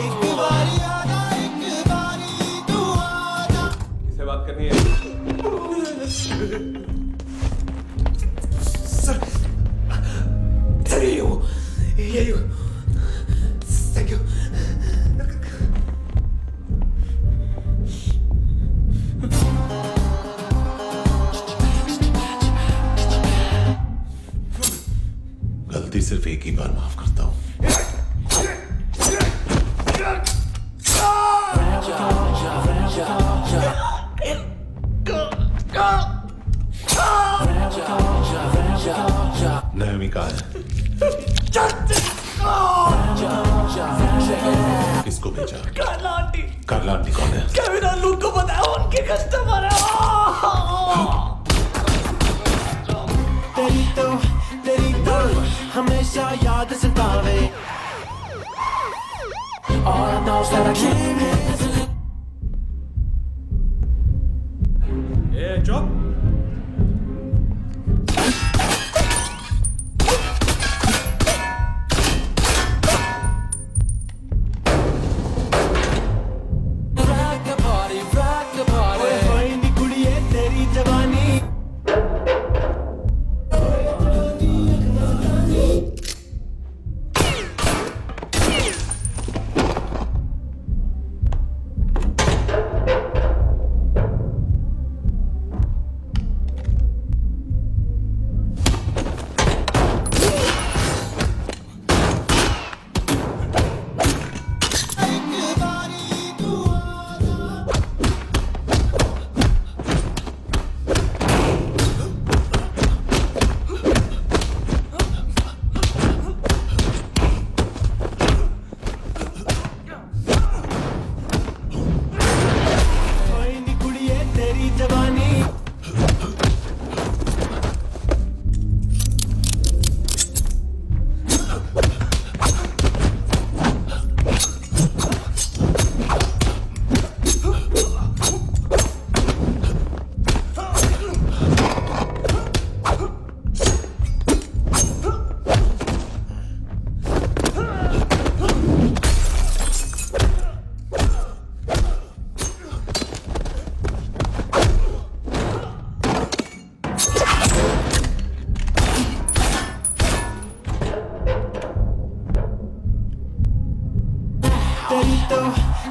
[SPEAKER 21] एक बारी आजा, एक बारी तू आजा।
[SPEAKER 13] किससे बात करनी है?
[SPEAKER 20] सर यही हो। Thank you.
[SPEAKER 2] गलती सिर्फ एक ही बार माफ करता हूँ। नायोमी कहाँ है? किसको भेजा?
[SPEAKER 21] कार्ला आंटी।
[SPEAKER 2] कार्ला आंटी कौन है?
[SPEAKER 21] केविन और लूक को बताया उनके कस्टमर है। तेरी तो हमेशा याद सतावे all I know is that I came here to
[SPEAKER 13] ए चुप।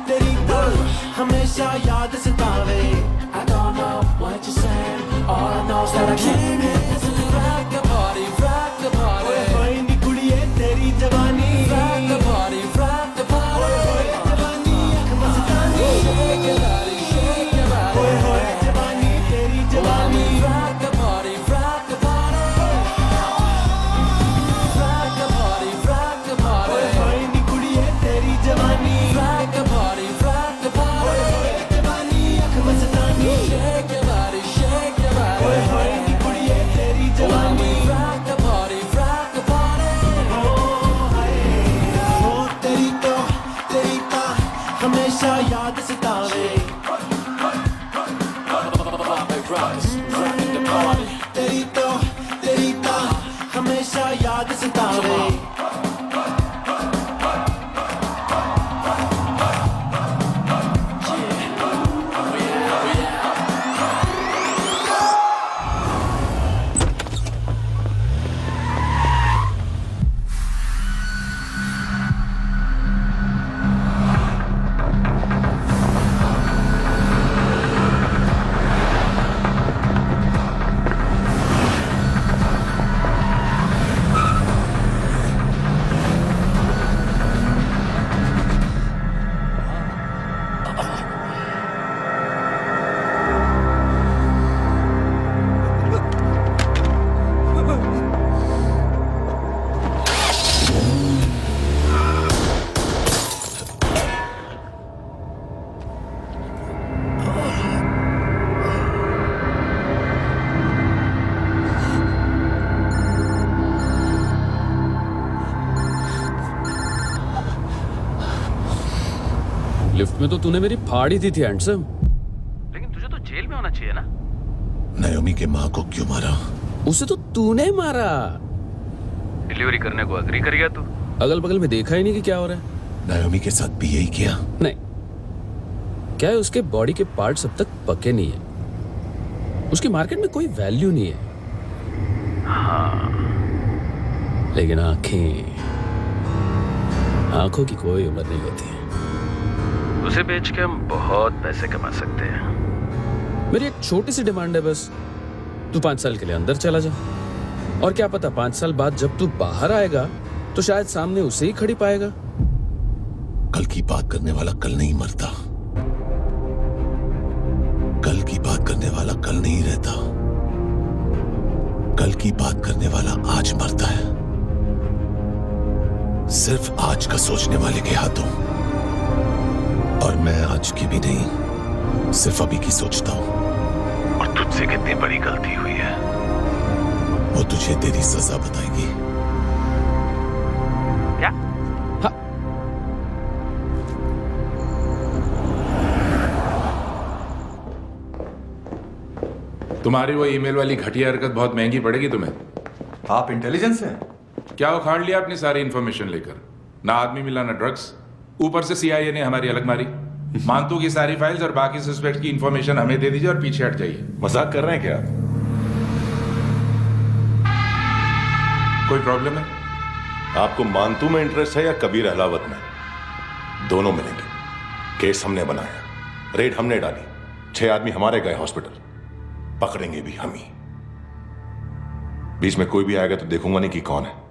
[SPEAKER 21] तेरी तो हमेशा याद सतावे I don't know what you said all I know is that I came here to rock the party ओए होए नी कुड़िए तेरी जवानी rock the party ओए होए जवानी एक मस्तानी shake your body ओए होए जवानी तेरी जवानी rock the party हमेशा याद सतावे तेरी तो हमेशा याद सतावे
[SPEAKER 14] लिफ्ट में तो तूने मेरी फाड़ ही दी थी हैंडसम। लेकिन तुझे तो जेल में होना चाहिए ना।
[SPEAKER 9] नायोमी के माँ को क्यों मारा?
[SPEAKER 14] उसे तो तूने मारा। डिलीवरी करने को अग्री कर गया तू। अगल बगल में देखा ही नहीं कि क्या हो रहा है।
[SPEAKER 9] नायोमी के साथ भी यही किया?
[SPEAKER 14] नहीं, क्या है उसके बॉडी के पार्ट्स अब तक पके नहीं है। उसकी मार्केट में कोई वैल्यू नहीं है। हाँ, लेकिन आंखों की कोई उम्र नहीं होती। उसे बेच के हम बहुत पैसे कमा सकते हैं। मेरी एक छोटी सी डिमांड है बस, तू 5 साल के लिए अंदर चला जा, और क्या पता 5 साल बाद जब तू बाहर आएगा तो शायद सामने उसे ही खड़ी पाएगा।
[SPEAKER 9] कल की बात करने वाला कल नहीं मरता। कल की बात करने वाला कल नहीं रहता। कल की बात करने वाला आज मरता है। सिर्फ आज का सोचने वाले के हाथों। और मैं आज की भी नहीं, सिर्फ अभी की सोचता हूं। और तुझसे कितनी बड़ी गलती हुई है वो तुझे तेरी सजा बताएगी।
[SPEAKER 14] क्या? हाँ।
[SPEAKER 7] तुम्हारी वो ईमेल वाली घटिया हरकत बहुत महंगी पड़ेगी तुम्हें।
[SPEAKER 18] आप इंटेलिजेंस हैं?
[SPEAKER 7] क्या उखाड़ लिया अपनी सारी इंफॉर्मेशन लेकर? ना आदमी मिला ना ड्रग्स, ऊपर से CIA ने हमारी अलग मारी। मानतू की सारी फाइल्स और बाकी सस्पेक्ट की इंफॉर्मेशन हमें दे दीजिए और पीछे हट जाइए।
[SPEAKER 2] मजाक कर रहे हैं क्या?
[SPEAKER 7] कोई प्रॉब्लम है?
[SPEAKER 2] आपको मानतू में इंटरेस्ट है या कबीर अहलावत में? दोनों मिलेंगे। केस हमने बनाया, रेड हमने डाली, 6 आदमी हमारे गए हॉस्पिटल, पकड़ेंगे भी हम ही। बीच में कोई भी आएगा तो देखूंगा नहीं कि कौन है।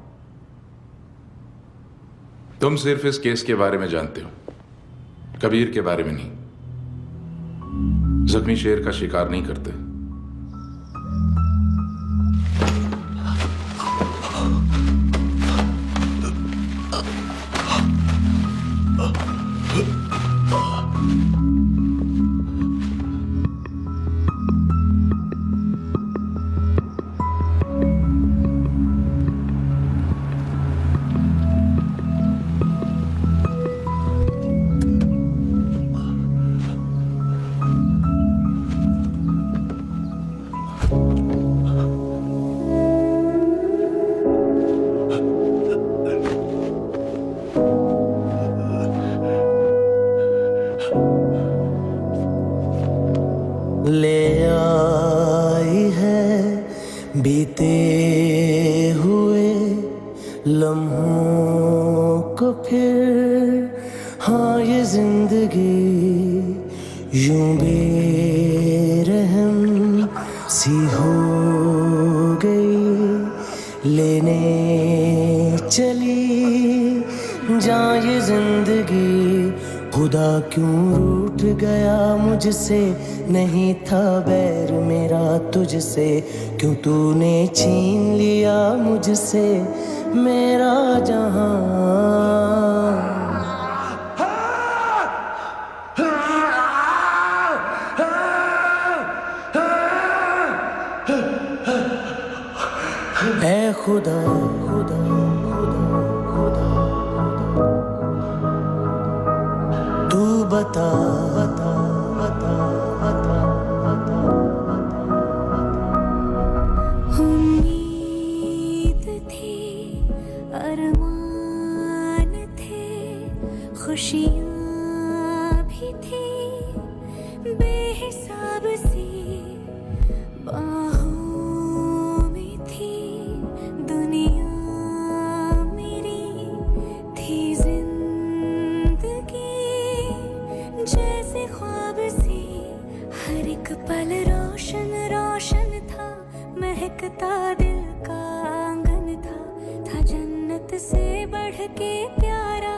[SPEAKER 7] तुम सिर्फ इस केस के बारे में जानते हो, कबीर के बारे में नहीं। जख्मी शेर का शिकार नहीं करते।
[SPEAKER 21] ले आई है बीते हुए लम्हों को फिर। हाँ ये जिंदगी यूं बेरहम सी हो गई, लेने चली जा ये जिंदगी। खुदा क्यों रूठ गया मुझसे, नहीं था बैर मेरा तुझसे। क्यों तूने छीन लिया मुझसे मेरा जहां। ऐ खुदा खुदा खुदा खुदा, तू बता बता बता बता
[SPEAKER 4] उम्मीद थी, अरमान थे, खुशियाँ भी थी, बेहिसाब सी बाहों में थी दुनिया मेरी, थी जिंदगी जैसे ख्वाब सी, हर एक पल रोशन रोशन था, महकता दिल का आंगन था जन्नत से बढ़ के प्यारा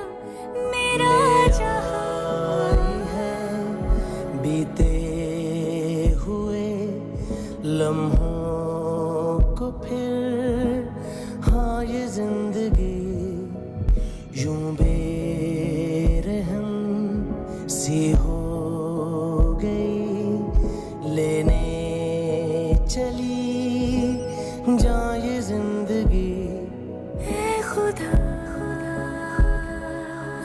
[SPEAKER 4] मेरा जहां
[SPEAKER 21] है। बीते हुए लम्हों को फिर, हाँ ये जिंदगी यूं बेरहम सी हो गई, लेने चली जा ये जिंदगी।
[SPEAKER 4] है खुदा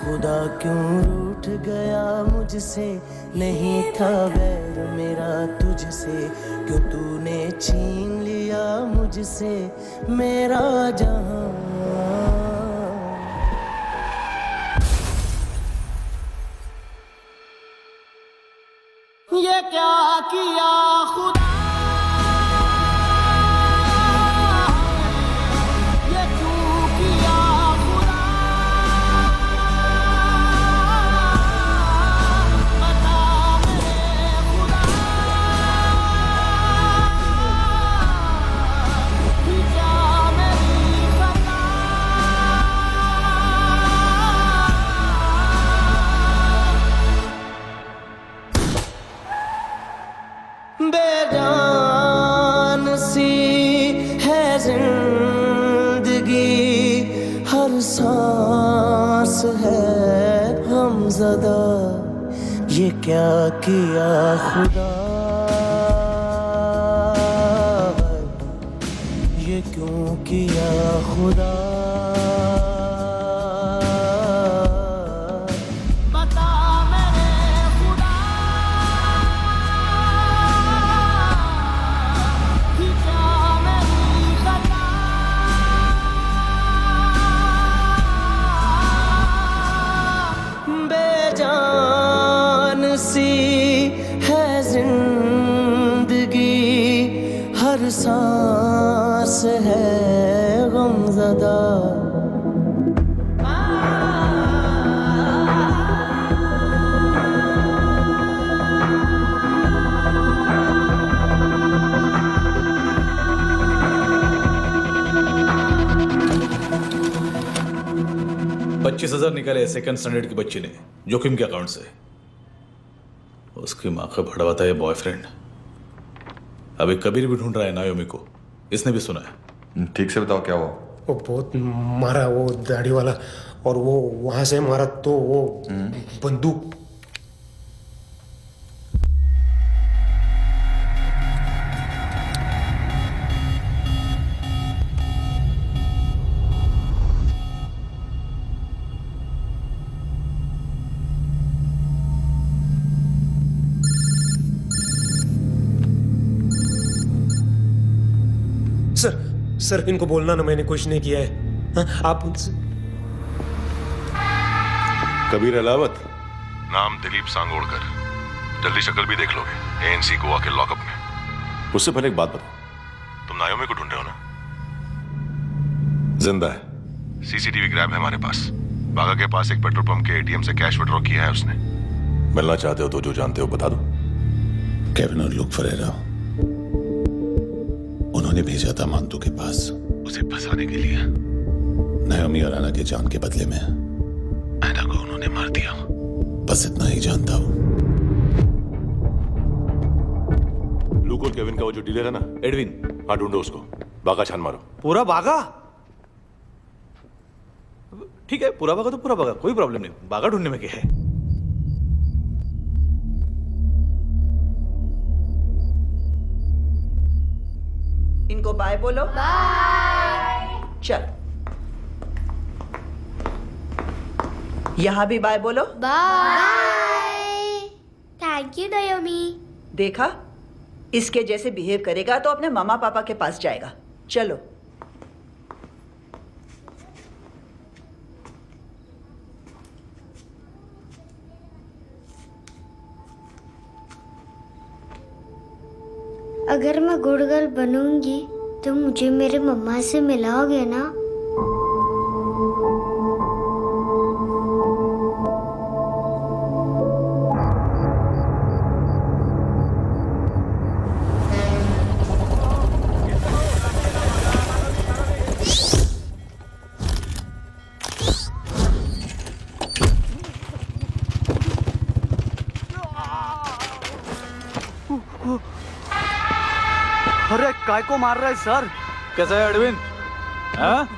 [SPEAKER 21] खुदा क्यों रूठ गया मुझसे, नहीं था वैर मेरा तुझसे, क्यों तूने छीन लिया मुझसे मेरा जहां। ये क्या किया खुदा, ये क्यों किया खुदा, बता मेरे खुदा, कि क्या मेरी खता। बेजान सी है जिंदगी, हर सांस है गमज़दा, ये क्या किया खुदा, ये क्यों किया खुदा। बता मेरे खुदा, कि क्या मेरी खता। बेजान सी है जिंदगी, हर सांस है गमज़दा।
[SPEAKER 13] $25,000 निकाले सेकंड स्टैंडर्ड की बच्ची ने जोखिम के अकाउंट से। उसकी माँ का भड़वाता है बॉयफ्रेंड। अभी कबीर भी ढूंढ रहा है नायोमी को, इसने भी सुना है।
[SPEAKER 18] ठीक से बताओ क्या हुआ।
[SPEAKER 20] वो बहुत मारा, वो दाढ़ी वाला, और वो वहां से मारा तो वो बंदूक। सर इनको बोलना ना मैंने कुछ नहीं किया है। हाँ, आप
[SPEAKER 2] कबीर अलावत, नाम दिलीप सांगोड़कर। जल्दी शक्ल भी देख लोगे एएनसी गोवा के लॉकअप में। उससे पहले एक बात बताओ, तुम नायोमी को ढूंढ रहे हो ना? जिंदा है, सीसीटीवी ग्रैब है हमारे पास। बागा के पास एक पेट्रोल पंप के एटीएम से कैश विड्रॉ किया है उसने। मिलना चाहते हो तो जो जानते हो बता दो।
[SPEAKER 1] केविन और लुक फरेरा, उन्होंने भेजा था मांतू के पास उसे फंसाने के लिए। नायोमी और आना के जान के बदले में ऐना को उन्होंने मार दिया। बस इतना ही जानता हूं।
[SPEAKER 2] लुक और केविन का वो जो डीलर है ना,
[SPEAKER 13] एडविन,
[SPEAKER 2] हाँ ढूंढो उसको। बागा छान मारो।
[SPEAKER 13] पूरा बागा? ठीक है, पूरा बागा तो पूरा बागा, कोई प्रॉब्लम नहीं। बागा ढूंढने में क्या है?
[SPEAKER 11] इनको बाय बोलो। बाय। चल, यहां भी बाय बोलो।
[SPEAKER 5] बाय। Thank you नायोमी।
[SPEAKER 11] देखा, इसके जैसे बिहेव करेगा तो अपने मामा पापा के पास जाएगा। चलो।
[SPEAKER 5] अगर मैं गुड गर्ल बनूंगी तो मुझे मेरे मम्मा से मिलाओगे ना?
[SPEAKER 3] अरे काय को मार रहा है सर?
[SPEAKER 13] कैसा है एडविन? हाँ?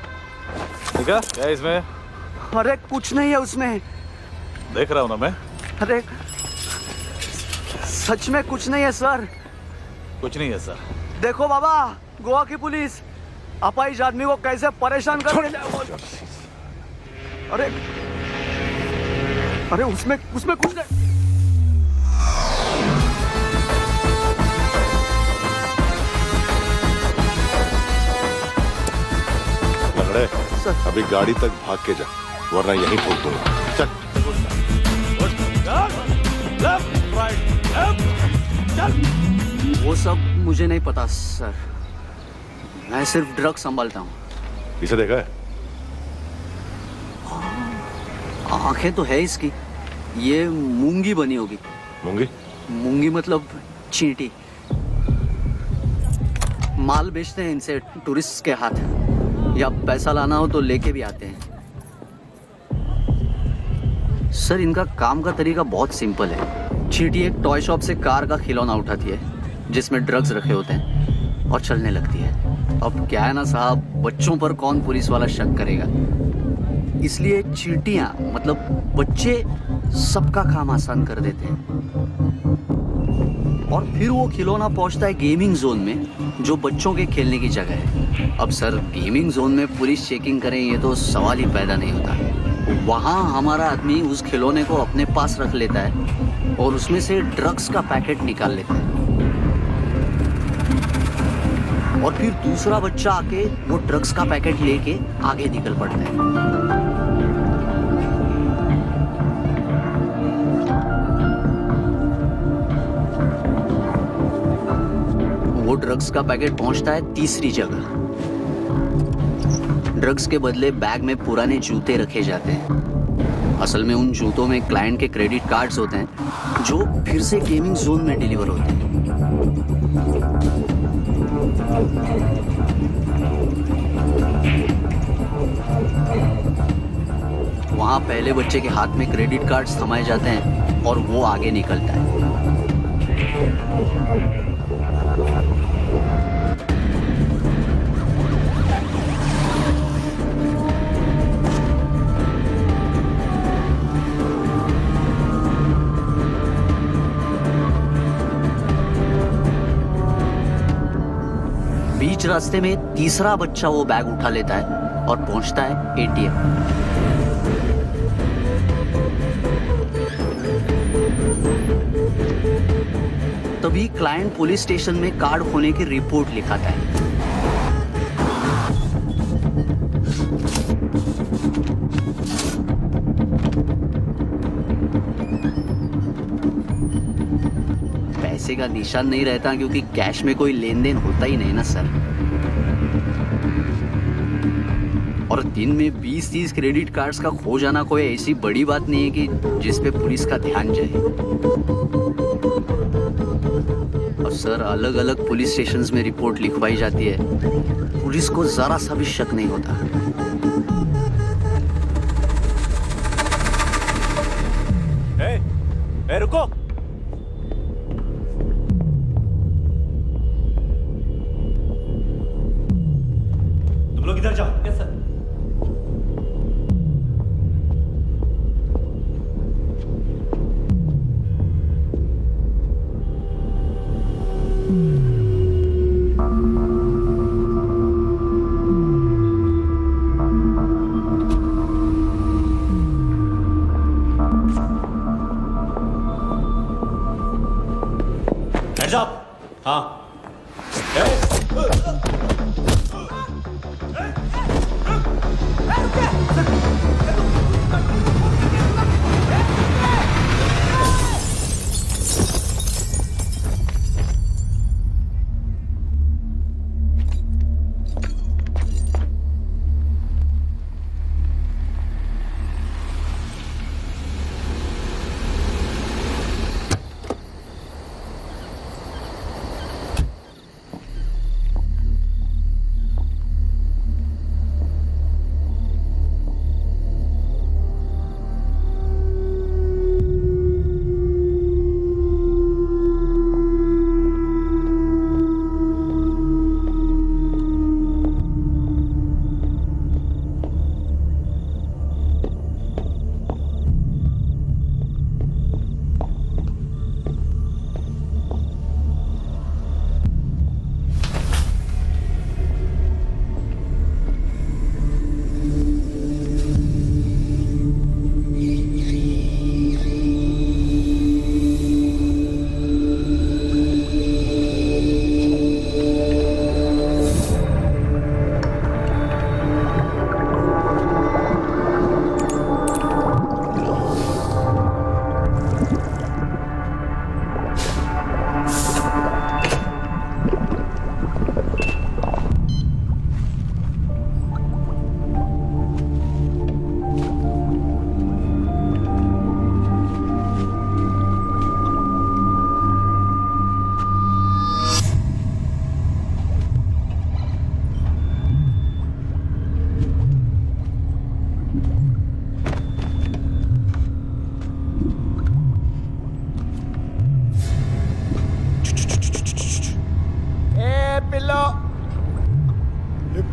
[SPEAKER 13] देखा क्या है इसमें?
[SPEAKER 3] अरे कुछ नहीं है उसमें।
[SPEAKER 13] देख रहा हूँ ना मैं।
[SPEAKER 3] अरे सच में कुछ नहीं है सर।
[SPEAKER 13] कुछ नहीं है सर।
[SPEAKER 3] देखो बाबा, गोवा की पुलिस अपाहिज आदमी को कैसे परेशान कर। अरे अरे उसमें कुछ नहीं।
[SPEAKER 2] लंगड़े, अभी गाड़ी तक भाग के जा, वरना यहीं ठोक दूंगा। चल।
[SPEAKER 3] वो सब मुझे नहीं पता सर, मैं सिर्फ ड्रग संभालता हूँ।
[SPEAKER 2] इसे देखा है?
[SPEAKER 3] आंखें तो है इसकी, ये मूंगी बनी होगी।
[SPEAKER 2] मूंगी?
[SPEAKER 3] मूंगी मतलब चींटी। माल बेचते हैं इनसे टूरिस्ट के हाथ, या पैसा लाना हो तो लेके भी आते हैं। सर इनका काम का तरीका बहुत सिंपल है। चींटी एक टॉय शॉप से कार का खिलौना उठाती है जिसमें ड्रग्स रखे होते हैं और चलने लगती है। अब क्या है ना साहब, बच्चों पर कौन पुलिस वाला शक करेगा, इसलिए चींटियां मतलब बच्चे सबका काम आसान कर देते हैं। और फिर वो खिलौना पहुंचता है गेमिंग जोन में, जो बच्चों के खेलने की जगह है। अब सर गेमिंग जोन में पुलिस चेकिंग करें ये तो सवाल ही पैदा नहीं होता। वहाँ हमारा आदमी उस खिलौने को अपने पास रख लेता है और उसमें से ड्रग्स का पैकेट निकाल लेता है, और फिर दूसरा बच्चा आके वो ड्रग्स का पैकेट लेके आगे निकल पड़ता है। वो ड्रग्स का पैकेट पहुंचता है तीसरी जगह। ड्रग्स के बदले बैग में पुराने जूते रखे जाते हैं। असल में उन जूतों में क्लाइंट के क्रेडिट कार्ड्स होते हैं जो फिर से गेमिंग जोन में डिलीवर होते हैं। वहां पहले बच्चे के हाथ में क्रेडिट कार्ड्स थमाए जाते हैं और वो आगे निकलता है। बीच रास्ते में तीसरा बच्चा वो बैग उठा लेता है और पहुंचता है एटीएम। तभी क्लाइंट पुलिस स्टेशन में कार्ड खोने की रिपोर्ट लिखाता है। पैसे का निशान नहीं रहता क्योंकि कैश में कोई लेन देन होता ही नहीं ना सर। और दिन में 20-30 क्रेडिट कार्ड्स का खो जाना कोई ऐसी बड़ी बात नहीं है कि जिस पे पुलिस का ध्यान जाए। और सर अलग अलग पुलिस स्टेशंस में रिपोर्ट लिखवाई जाती है, पुलिस को जरा सा भी शक नहीं होता।
[SPEAKER 2] ए, रुको।
[SPEAKER 12] तुम लोग इधर जाओ। Yes sir.
[SPEAKER 13] साहब हाँ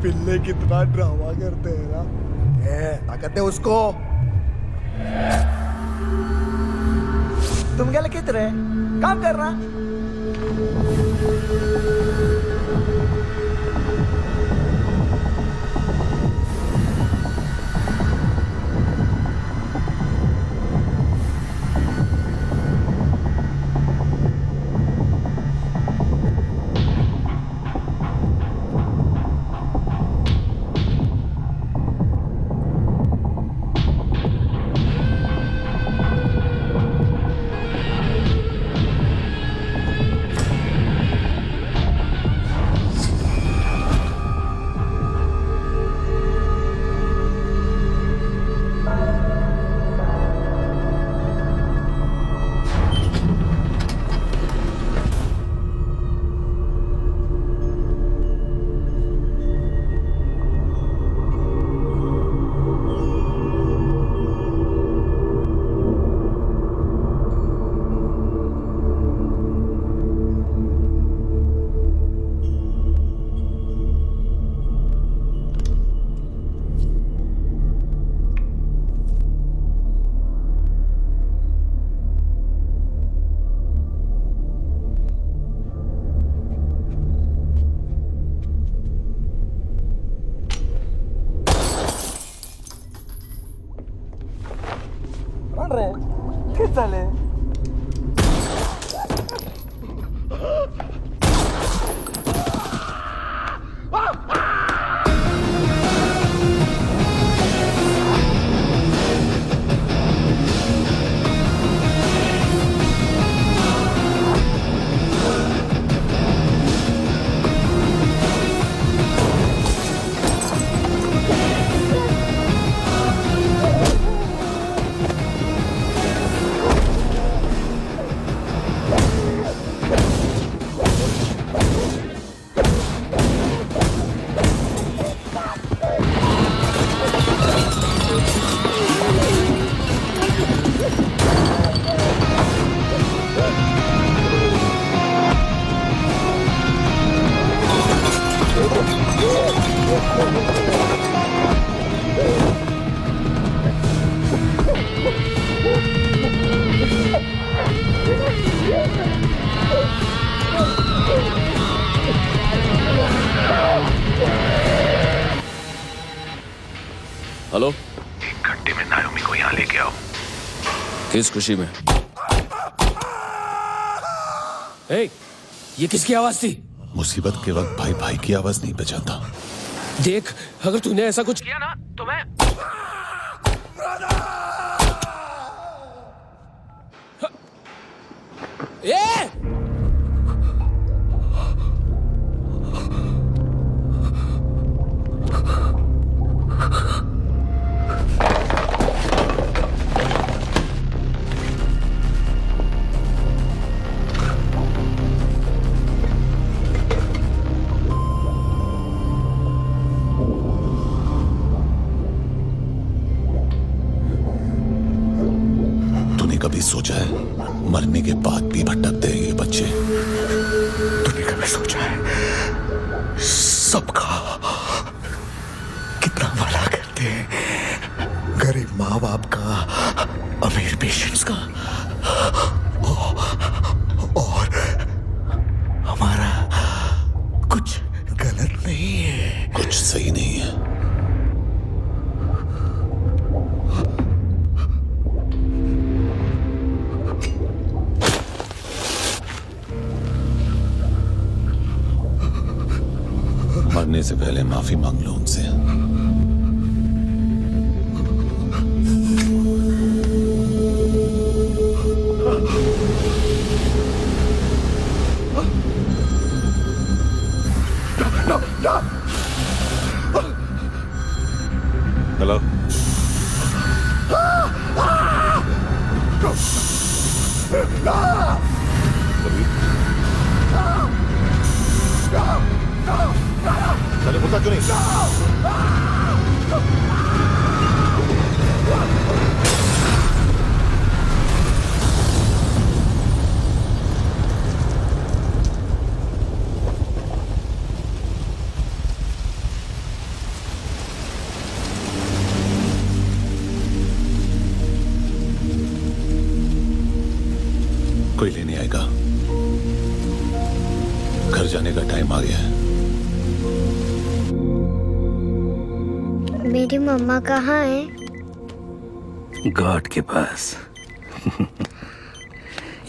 [SPEAKER 15] पिल्ले कितना ड्रामा करते हैं ना। ताकत है उसको। तुम क्या लिखित रहे काम कर रहा।
[SPEAKER 21] चले
[SPEAKER 14] हेलो,
[SPEAKER 1] एक घंटे में नायोमी को यहाँ लेके आओ।
[SPEAKER 14] किस खुशी में? हे, ये किसकी आवाज थी?
[SPEAKER 1] मुसीबत के वक्त भाई भाई की आवाज नहीं पहचानता।
[SPEAKER 14] देख, अगर तूने ऐसा कुछ किया ना तो मैं
[SPEAKER 1] तूने कभी सोचा है मरने के बाद भी भटकते हैं ये बच्चे?
[SPEAKER 15] तूने कभी सोचा है सबका कितना भला करते हैं, गरीब माँ बाप का, अमीर पेशेंट्स का, और हमारा कुछ गलत नहीं है,
[SPEAKER 1] कुछ सही नहीं है। मरने से पहले माफी मांग लो उनसे।
[SPEAKER 2] हेलो,
[SPEAKER 1] चले मुद्दा क्यों नहीं? कोई लेने आएगा। घर जाने का टाइम आ गया है।
[SPEAKER 5] मेरी मम्मा कहाँ है?
[SPEAKER 17] गॉड के पास।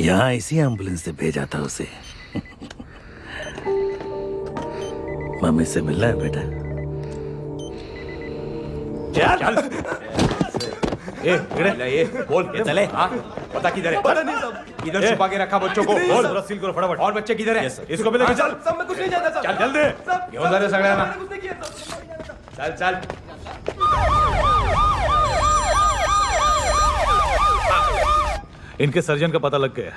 [SPEAKER 17] यहाँ इसी एम्बुलेंस से भेजा था उसे। मम्मी से मिलना है बेटा।
[SPEAKER 12] चल ये बोल के चले। हाँ पता किधर है? पता नहीं सब। इधर छुपा के रखा बच्चों को। बोल पूरा सील करो फटाफट। और बच्चे किधर है? इसको भी लेके चल। सब में कुछ नहीं जानता। चल जल्दी घेऊन जा रे सगळ्यांना। चल चल।
[SPEAKER 13] इनके सर्जन का पता लग गया।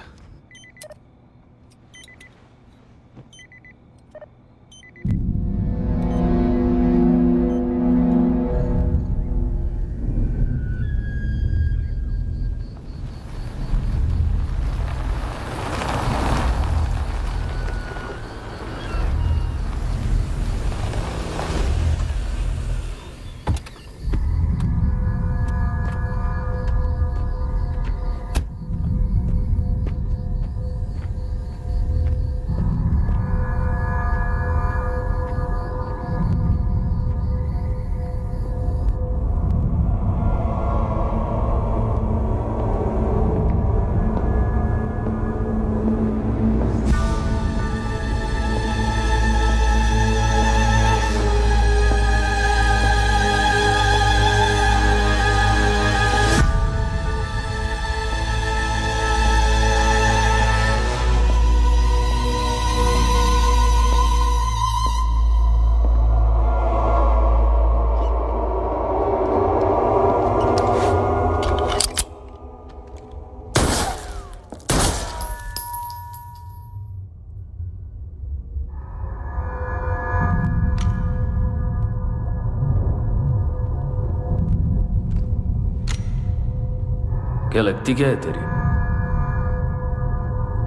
[SPEAKER 14] क्या लगती क्या है तेरी?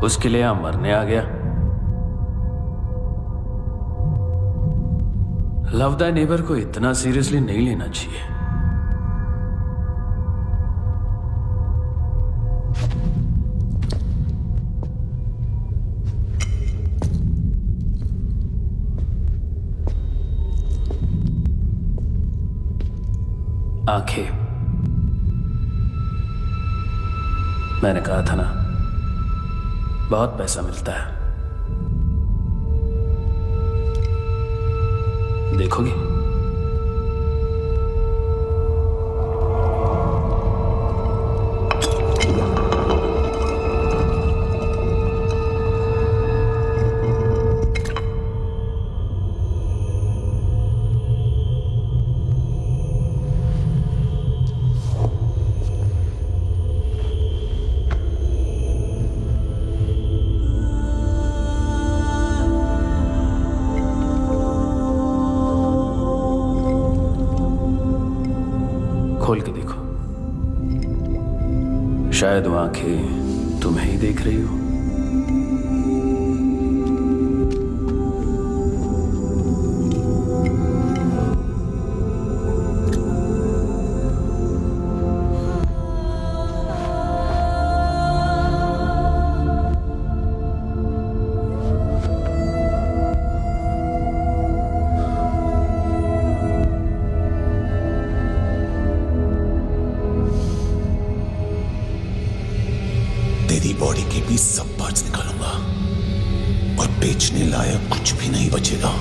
[SPEAKER 14] उसके लिए यहां मरने आ गया? लव द नेबर को इतना सीरियसली नहीं लेना चाहिए। आंखें, मैंने कहा था ना, बहुत पैसा मिलता है। देखोगे? खोल के देखो, शायद वो आंखें तुम्हें ही देख रही हो।
[SPEAKER 1] तेरी बॉडी के भी सब पार्ट्स निकालूंगा और बेचने लायक कुछ भी नहीं बचेगा।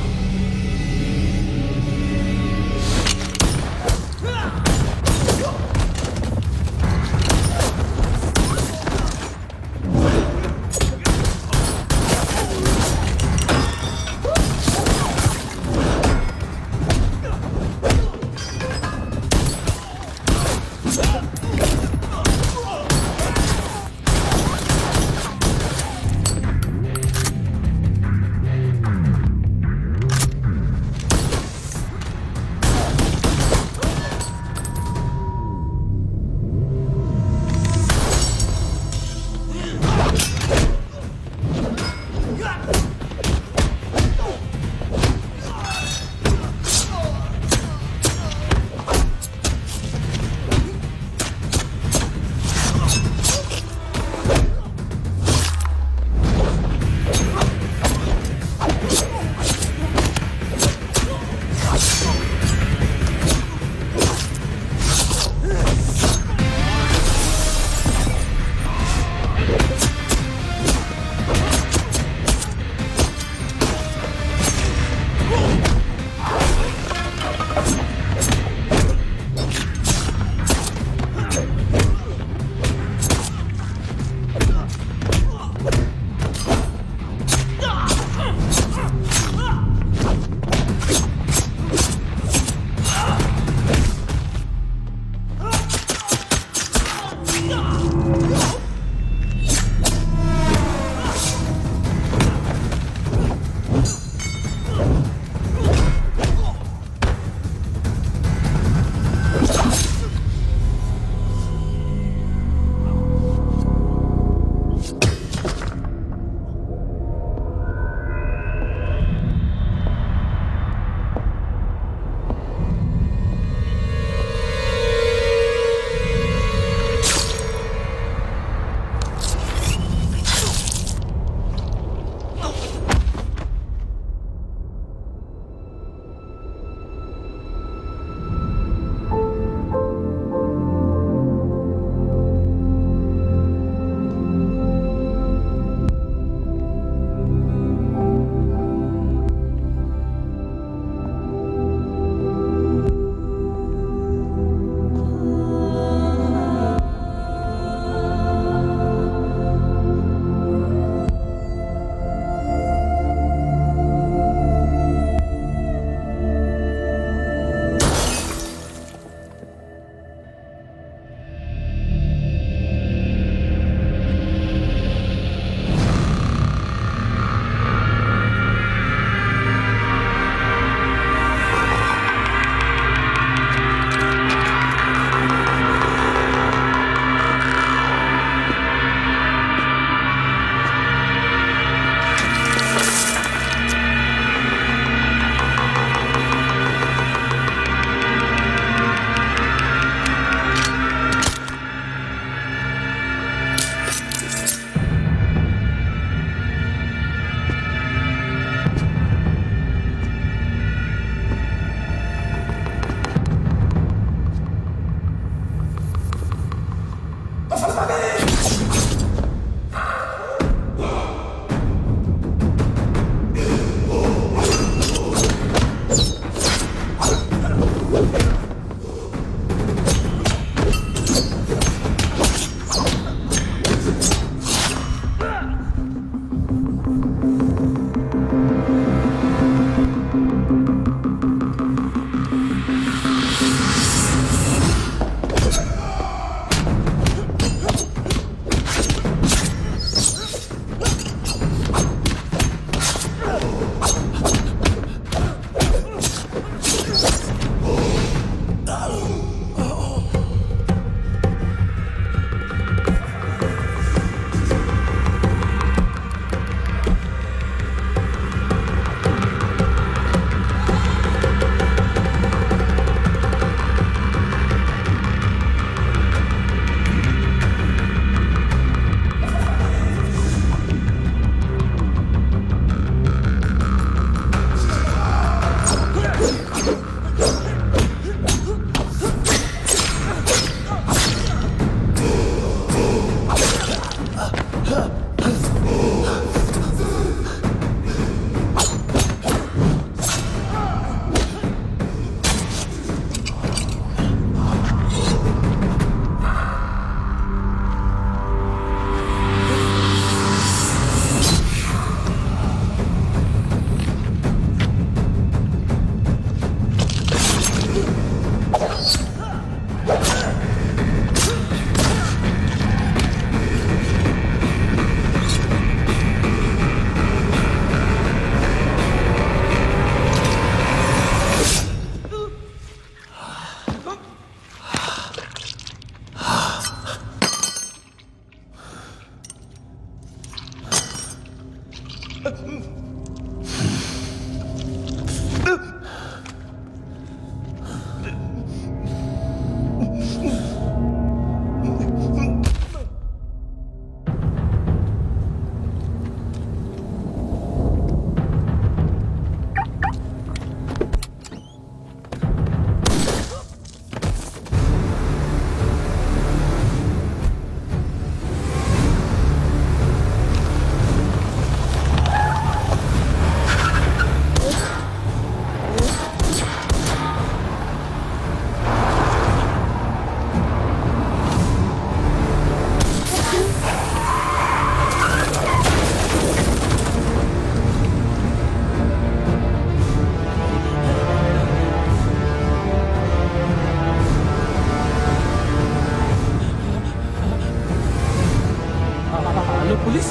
[SPEAKER 8] हेलो पुलिस,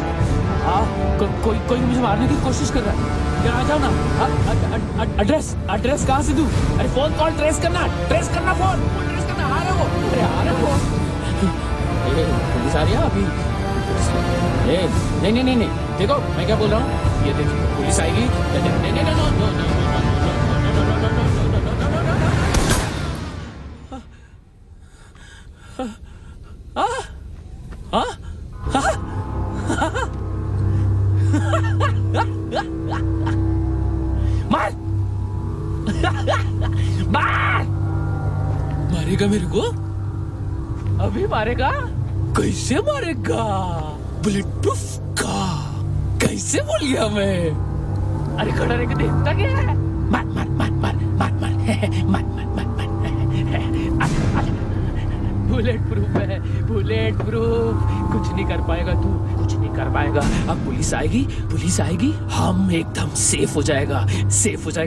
[SPEAKER 8] कोई मुझे मारने की कोशिश कर रहा है। क्या आ जाओ ना। एड्रेस कहाँ से दूं? अरे फोन कॉल ट्रेस करना फोन ट्रेस करना। आ रहे हो? अरे आ रहे हो? पुलिस आ रही है अभी? नहीं, देखो मैं क्या बोल रहा हूँ, ये देखो पुलिस आएगी। मारेगा मेरे को? अभी मारेगा? कैसे मारेगा? बुलेट प्रूफ का कैसे बोल गया मैं? अरे खड़ा रह के देखता क्या है? मार बुलेट प्रूफ है, बुलेट प्रूफ। कुछ नहीं कर पाएगा तू, कुछ नहीं कर पाएगा। अब पुलिस आएगी, हम एकदम सेफ हो जाएगा।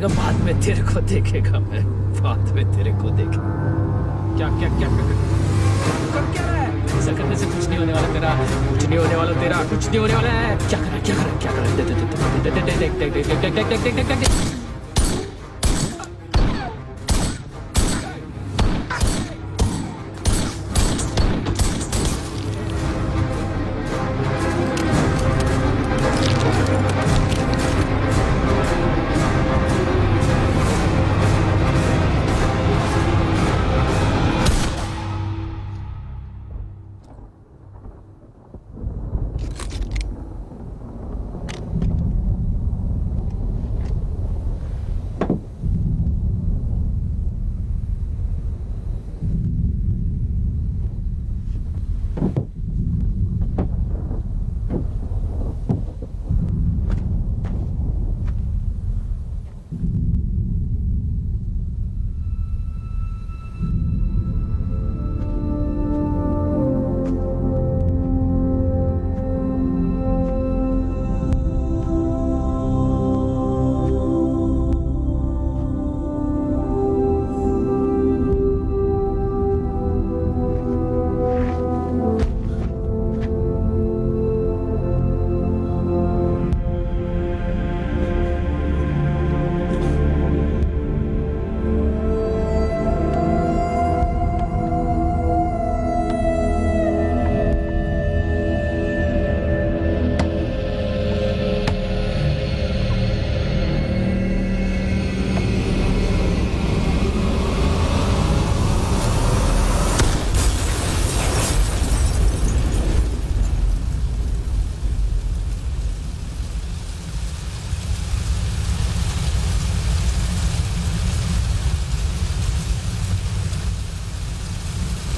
[SPEAKER 8] बाद में तेरे को देखेगा मैं, बाद में तेरे को देखे। क्या कर रहा है? ऐसा करने से कुछ नहीं होने वाला तेरा, कुछ नहीं होने वाला है। क्या कर रहा है? देख।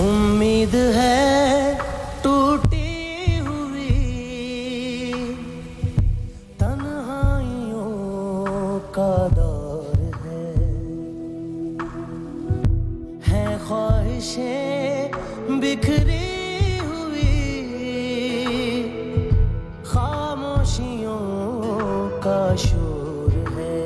[SPEAKER 21] उम्मीद है टूटी हुई तन्हाइयों का दौर है ख्वाहिशें बिखरी हुई खामोशियों का शोर है।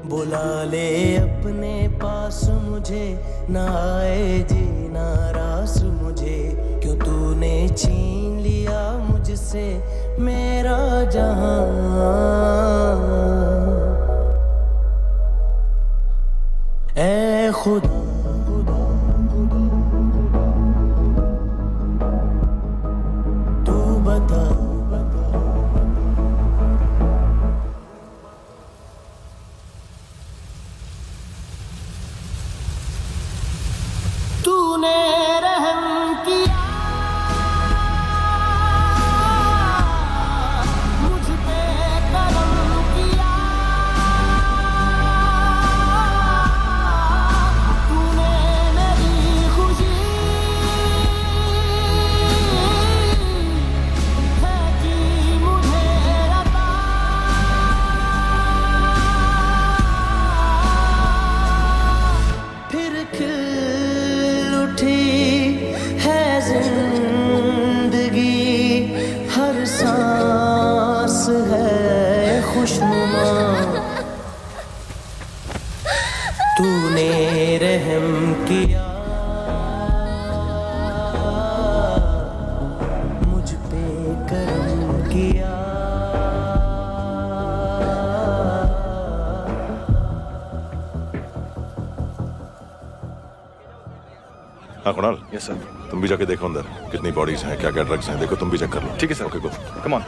[SPEAKER 21] बुला ले अपने पास मुझे, ना आए जी नाराज मुझे, क्यों तूने छीन लिया मुझसे मेरा जहां। ऐ खुदा तू बता है खुशनुमा, तूने रहम किया मुझ पे, करम किया।
[SPEAKER 2] हाँ कुणाल। Yes sir. तुम भी जाके देखो अंदर कितनी बॉडीज हैं, क्या क्या ड्रग्स हैं, देखो तुम भी चेक कर लो। ठीक है sir. Okay go, come on.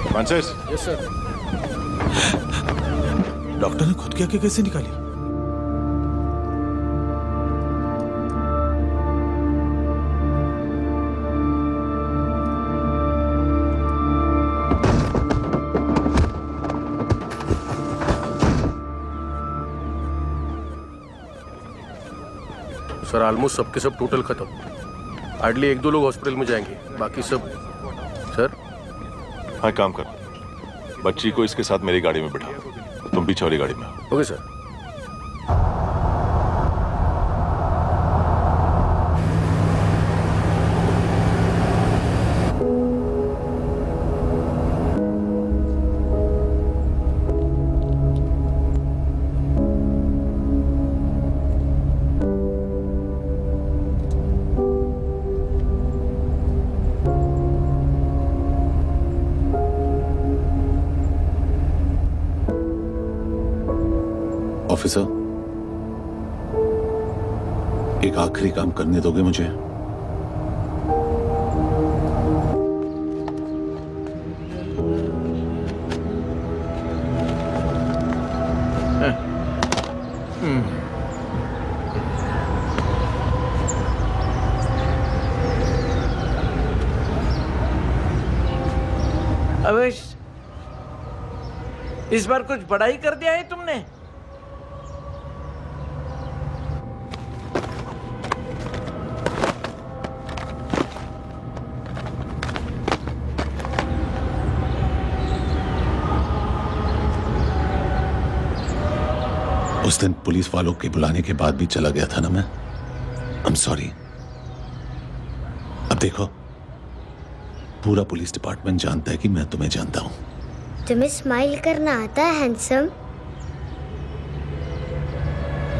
[SPEAKER 2] Francis.
[SPEAKER 12] Yes sir. Doctor ने खुद की आंखें कैसे निकाली?
[SPEAKER 14] सर ऑलमोस्ट सबके सब टोटल खत्म। हार्डली 1-2 लोग हॉस्पिटल में जाएंगे, बाकी सब। सर
[SPEAKER 2] हाँ काम कर, बच्ची को इसके साथ मेरी गाड़ी में बिठा, तुम पीछे वाली गाड़ी में।
[SPEAKER 14] Okay sir.
[SPEAKER 1] ऑफिसर, एक आखिरी काम करने दोगे मुझे?
[SPEAKER 21] अवेश, इस बार कुछ बड़ा ही कर दिया है तुमने।
[SPEAKER 1] उस दिन पुलिस वालों के बुलाने के बाद भी चला गया था ना मैं। I am sorry. अब देखो, पूरा पुलिस डिपार्टमेंट जानता है कि मैं तुम्हें जानता हूं।
[SPEAKER 5] तुम्हें स्माइल करना आता है हैंडसम?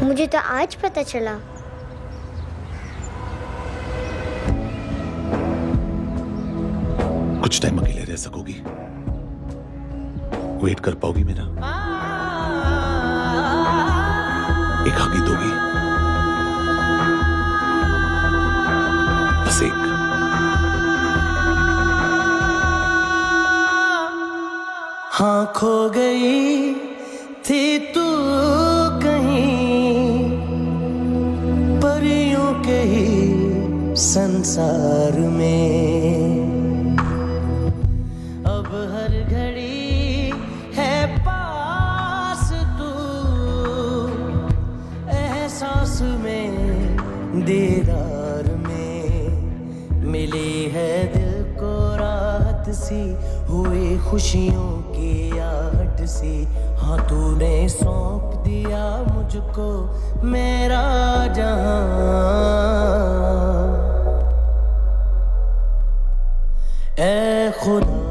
[SPEAKER 5] मुझे तो आज पता चला।
[SPEAKER 1] कुछ टाइम अकेले रह सकोगी? वेट कर पाओगी मेरा? एक आगे दोगी? बस एक।
[SPEAKER 21] हाँ खो गई थी तू कहीं परियों के ही संसार में, अब हर घड़ी है पास तू, एहसास में दीदार में, मिली है दिल को राहत सी, हुई खुशियों की आहट सी। हाँ तूने सौंप दिया मुझको मेरा जहां, ऐ खुदा